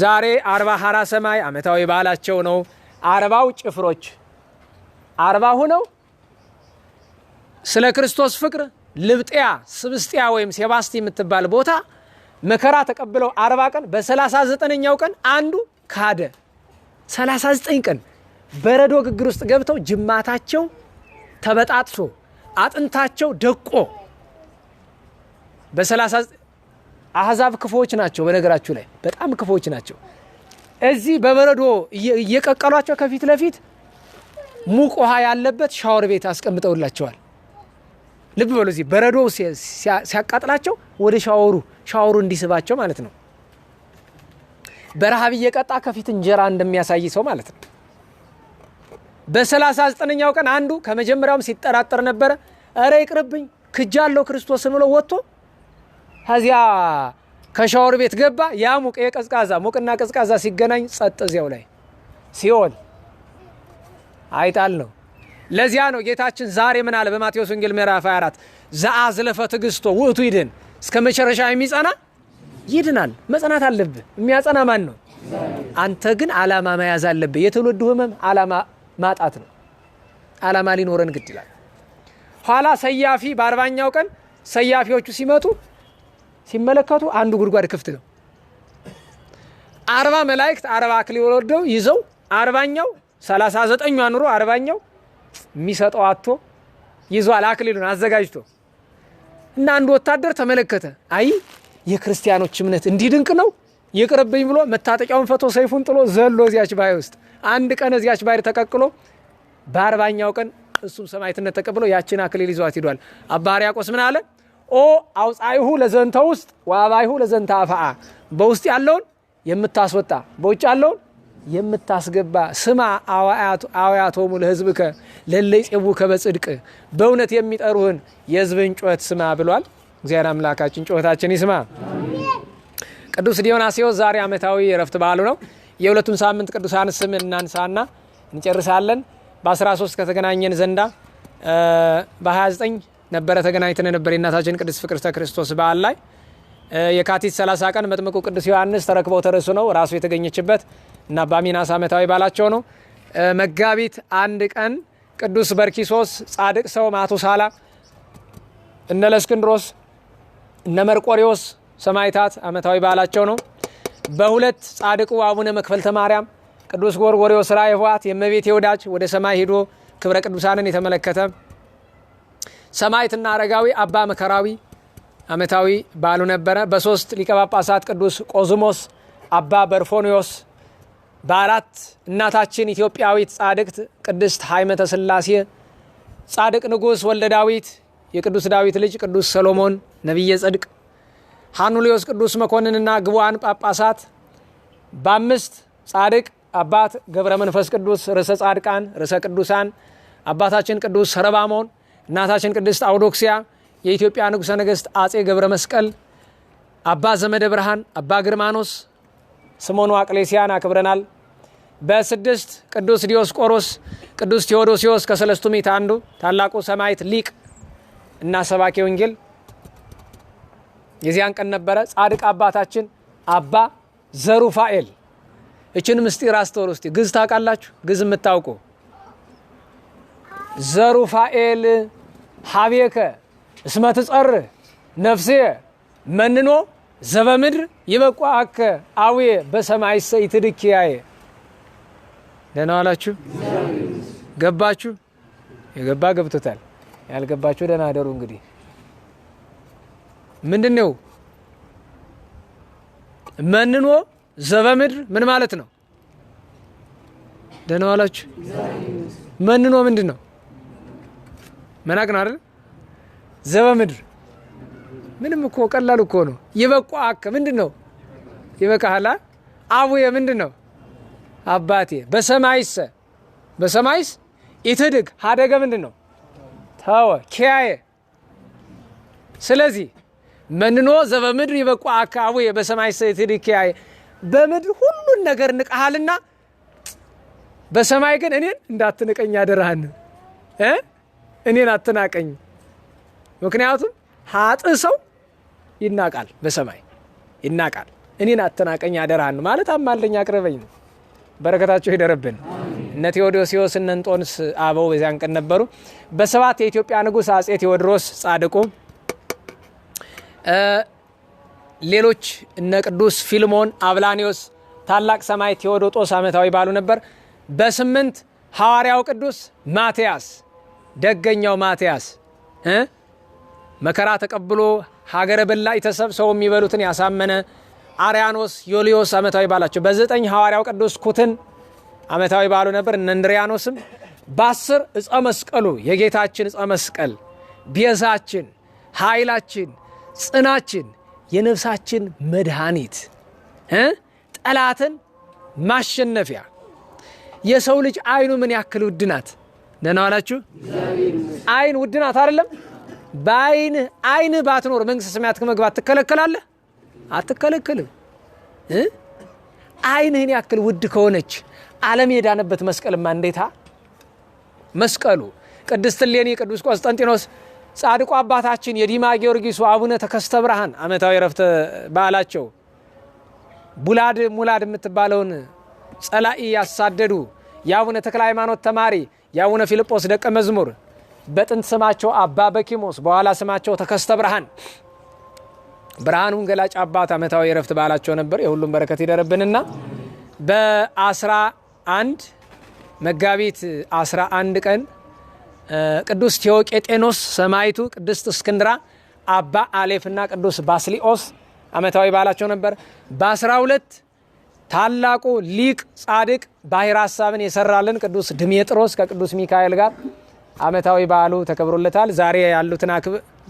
S1: ዛሬ 40 ሐራ ሰማይ ዓመታዊ በዓላቸው ነው። 40 ጭፍሮች 40 ሆነው ስለ ክርስቶስ ፍቅር ልብጥያ ስብስጥያ ወይም ሴባስቲ የምትባል ቦታ መከራ ተቀብለው 40 ቀን በ39ኛው ቀን አንዱ ካደ። 39 ቀን በረዶ ግግር ውስጥ ገብተው ጅማታቸው ተበጣጥሶ አጥንታቸው ደቆ አሕዛብ ክፎች ናቸው። በነገራችሁ ላይ በጣም ክፎች ናቸው። እዚህ በበረዶ እየቀቀሏቸው ከፊት ለፊት ሙቅ ውሃ ያለበት ሻወር ቤት አስቀምጠውላቸዋል። ልብ በሉ፣ እዚህ በረዶ ሲያቃጥላቸው ወደ ሻወሩ እንዲስባቸው ማለት ነው። በረሃብ እየቀጣ ከፊት እንጀራ እንደሚያሳይ ሰው ማለት ነው። በ39ኛው ቀን አንዱ ከመጀመሪያውም ሲጠራጠር ነበረ። እረ ይቅርብኝ ክጃለሁ ክርስቶስን ብሎ ወጥቶ ከዚያ ከሻወር ቤት ገባ። ያ ሙቅና ቀዝቃዛ ሲገናኝ ጸጥ እዚያው ላይ ሲኦል አይጣል ነው። ለዚያ ነው ጌታችን ዛሬ ምን አለ በማቴዎስ ወንጌል ምዕራፍ 24 ዘአዝለፈ ትዕግሥቶ ውእቱ ይድን፣ እስከ መጨረሻ የሚጸና ይድናል። መጽናት አለብህ። የሚያጸና ማን ነው? አንተ ግን ዓላማ መያዝ አለብህ። የትውልዱ ህመም ዓላማ ማጣት ነው። ዓላማ ሊኖረን ግድ ይላል። ኋላ ሰያፊ በ40ኛው ቀን ሰያፊዎቹ ሲመለከቱ አንዱ ጉድጓድ ክፍት ነው። 40 መላእክት 40 አክሊል ወርደው ይዘው 40ኛው 39ኛው አኑሮ 40ኛው የሚሰጠው አጥቶ ይዟል አክሊሉን አዘጋጅቶ እና አንዱ ወታደር ተመለከተ። አይ የክርስቲያኖች እምነት እንዲህ ድንቅ ነው ይቅርብኝ ብሎ መታጠቂያውን ፈቶ ሰይፉን ጥሎ ዘሎ እዚያች ባሕር ውስጥ አንድ ቀን እዚያች ባሕር ተቀቅሎ በ40ኛው ቀን እሱም ሰማዕትነት ተቀብሎ ያችን አክሊል ይዟት ሄዷል። አባ ሕርያቆስ ምን አለ? ኦ አውጻይሁ ለዘንተ ውስጥ ወአባይሁ ለዘንተ አፍአ፣ በውስጥ ያለውን የምታስወጣ በውጭ ያለውን የምታስገባ ስማ አዋያቶሙ ለሕዝብከ ለለ ይጼቡከ በጽድቅ፣ በእውነት የሚጠሩህን የሕዝብን ጩኸት ስማ ብሏል። እግዚአብሔር አምላካችን ጩኸታችን ይስማ። ቅዱስ ዲዮናስዮስ ዛሬ ዓመታዊ የረፍት በዓሉ ነው። የሁለቱን ሳምንት ቅዱሳን ስም እናንሳና እንጨርሳለን። በ13 ከተገናኘን ዘንዳ በ29 ነበረ ተገናኝተን ነበር የእናታችን ቅድስት ፍቅርተ ክርስቶስ በዓል ላይ። የካቲት 30 ቀን መጥምቁ ቅዱስ ዮሐንስ ተረክበው ተርሱ ነው ራሱ የተገኘችበት እና በሚናስ ዓመታዊ በዓላቸው ነው። መጋቢት 1 ቀን ቅዱስ በርኪሶስ ጻድቅ ሰው ማቱሳላ፣ እነ ለእስክንድሮስ እነ መርቆሪዎስ ሰማዕታት ዓመታዊ በዓላቸው ነው። በሁለት ጻድቁ አቡነ መክፈልተ ማርያም ቅዱስ ጎርጎርዮስ ራእየ ሕወሓት የእመቤቴ ወዳጅ ወደ ሰማይ ሄዶ ክብረ ቅዱሳንን የተመለከተ ሰማዕትና አረጋዊ አባ መከራዊ ዓመታዊ በዓሉ ነበረ። በ3 ሊቀ ጳጳሳት ቅዱስ ቆዝሞስ፣ አባ በርፎኒዮስ፣ በ4 እናታችን ኢትዮጵያዊት ጻድቅት ቅድስት ሀይመተ ሥላሴ፣ ጻድቅ ንጉሥ ወልደ ዳዊት የቅዱስ ዳዊት ልጅ ቅዱስ ሰሎሞን ነቢየ ጽድቅ፣ ሐኑሊዮስ ቅዱስ መኮንንና ግቡዓን ጳጳሳት፣ በ5 ጻድቅ አባት ገብረ መንፈስ ቅዱስ ርዕሰ ጻድቃን ርዕሰ ቅዱሳን አባታችን ቅዱስ ሰረባሞን፣ እናታችን ቅድስት አውዶክሲያ፣ የኢትዮጵያ ንጉሠ ነገሥት አጼ ገብረ መስቀል፣ አባ ዘመደ ብርሃን፣ አባ ግርማኖስ፣ ስሞኑ አቅሌሲያን አክብረናል። በ6 ቅዱስ ዲዮስቆሮስ፣ ቅዱስ ቴዎዶሲዮስ ከሰለስቱ ምዕት አንዱ ታላቁ ሰማዕት ሊቅ እና ሰባኬ ወንጌል የዚያን ቀን ነበረ። ጻድቅ አባታችን አባ ዘሩፋኤል። እችን ምስጢር አስተውሉ እስቲ። ግዕዝ ታውቃላችሁ? ግዕዝ የምታውቁ ዘሩፋኤል ሀቤከ እስመ ትጸርህ ነፍሴ መንኖ ዘበምድር ይበቋከ አውየ በሰማይ ሰይትድኪያየ። ደህና ዋላችሁ? ገባችሁ? የገባ ገብቶታል፣ ያልገባችሁ ደህና አደሩ። እንግዲህ ምንድነው መንኖ ዘበምድር? ምን ማለት ነው? ደህና ዋላችሁ? መንኖ ምንድነው? መናቅ ነው አይደል? ዘበምድር ምንም እኮ ቀላል እኮ ነው። ይበቋከ ምንድነው? ይበቃhala። አቡየ ምንድነው? አባቴ። በሰማይስ በሰማይስ ኢትድግ ሀደገ ምንድነው? ተወ ኪያየ። ስለዚህ መንኖ ዘበምድር ይበቋከ አቡየ በሰማይስ ኢትድግ ኪያየ። በምድር ሁሉን ነገር ንቀሃልና በሰማይ ግን እኔን እንዳትንቀኝ አደራህን። እኔን አትናቀኝ። ምክንያቱም ኃጥእ ሰው ይናቃል፣ በሰማይ ይናቃል። እኔን አትናቀኝ አደራህን ማለት አማልደኝ አቅርበኝ ነው። በረከታቸው ይደረብን። እነ ቴዎዶሲዎስ እነ እንጦንስ አበው በዚያን ቀን ነበሩ። በሰባት የኢትዮጵያ ንጉሥ አጼ ቴዎድሮስ ጻድቁ፣ ሌሎች እነ ቅዱስ ፊልሞን፣ አብላኒዮስ፣ ታላቅ ሰማይ ቴዎዶጦስ ዓመታዊ ባሉ ነበር። በስምንት ሐዋርያው ቅዱስ ማትያስ፣ ደገኛው ማትያስ መከራ ተቀብሎ ሀገረ በላይ ተሰብሰው የሚበሉትን ያሳመነ፣ አርያኖስ፣ ዮልዮስ ዓመታዊ ባላቸው። በዘጠኝ ሐዋርያው ቅዱስ ኩትን ዓመታዊ ባሉ ነበር። እነ እንድሪያኖስም በ10 ዕፀ መስቀሉ የጌታችን ዕፀ መስቀል ቤዛችን፣ ኃይላችን፣ ጽናችን፣ የነፍሳችን መድኃኒት፣ ጠላትን ማሸነፊያ። የሰው ልጅ አይኑ ምን ያክል ውድ ናት! ደህና ዋላችሁ? አይን ውድ ናት አይደለም? በአይንህ ባትኖር መንግሥተ ሰማያት ከመግባት ትከለከላለህ? አትከለከልም። አይንህን ያክል ውድ ከሆነች ዓለም የዳነበት መስቀልማ እንዴታ! መስቀሉ ቅድስት እሌኒ፣ ቅዱስ ቆስጠንጢኖስ፣ ጻድቁ አባታችን የዲማ ጊዮርጊሱ አቡነ ተከስተ ብርሃን ዓመታዊ ረፍተ በዓላቸው ሙላድ የምትባለውን ጸላኢ ያሳደዱ የአቡነ ተክለ ሃይማኖት ተማሪ የአቡነ ፊልጶስ ደቀ መዝሙር፣ በጥንት ስማቸው አባ በኪሞስ በኋላ ስማቸው ተከስተ ብርሃን፣ ብርሃኑን ገላጭ አባት ዓመታዊ ረፍት በዓላቸው ነበር። የሁሉም በረከት ይደረብንና በ11 መጋቢት 11 ቀን ቅዱስ ቴዎቄጤኖስ ሰማይቱ፣ ቅድስት እስክንድራ፣ አባ አሌፍና ቅዱስ ባስሊኦስ ዓመታዊ በዓላቸው ነበር። በ12 ታላቁ ሊቅ ጻድቅ ባሕረ ሐሳብን የሰራልን ቅዱስ ድሜጥሮስ ከቅዱስ ሚካኤል ጋር ዓመታዊ በዓሉ ተከብሮለታል። ዛሬ ያሉትን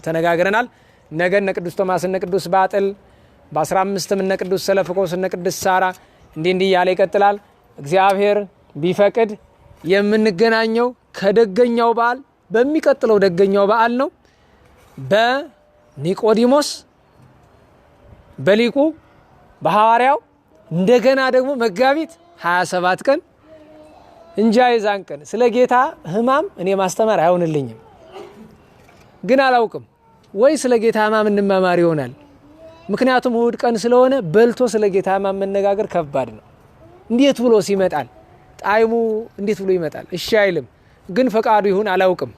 S1: ተነጋግረናል። ነገ እነ ቅዱስ ቶማስ እነ ቅዱስ ባጥል፣ በ15 እነ ቅዱስ ሰለፍኮስ እነ ቅዱስ ሳራ፣ እንዲህ እያለ ይቀጥላል። እግዚአብሔር ቢፈቅድ የምንገናኘው ከደገኛው በዓል በሚቀጥለው ደገኛው በዓል ነው። በኒቆዲሞስ በሊቁ በሐዋርያው እንደገና ደግሞ መጋቢት 27 ቀን እንጃ የዛን ቀን ስለ ጌታ ሕማም እኔ ማስተማር አይሆንልኝም፣ ግን አላውቅም ወይ ስለ ጌታ ሕማም እንማማር ይሆናል። ምክንያቱም እሑድ ቀን ስለሆነ በልቶ ስለ ጌታ ሕማም መነጋገር ከባድ ነው። እንዴት ብሎ ሲመጣል ጣይሙ እንዴት ብሎ ይመጣል? እሺ አይልም። ግን ፈቃዱ ይሁን አላውቅም።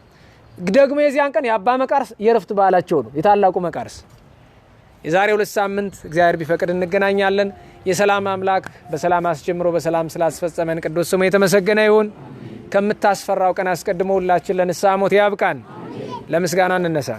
S1: ደግሞ የዚያን ቀን የአባ መቃርስ የረፍት በዓላቸው ነው፣ የታላቁ መቃርስ። የዛሬ 2 ሳምንት እግዚአብሔር ቢፈቅድ እንገናኛለን። የሰላም አምላክ በሰላም አስጀምሮ በሰላም ስላስፈጸመን ቅዱስ ስሙ የተመሰገነ ይሁን። ከምታስፈራው ቀን አስቀድሞ ሁላችን ለንስሐ ሞት ያብቃን። ለምስጋና እንነሳ።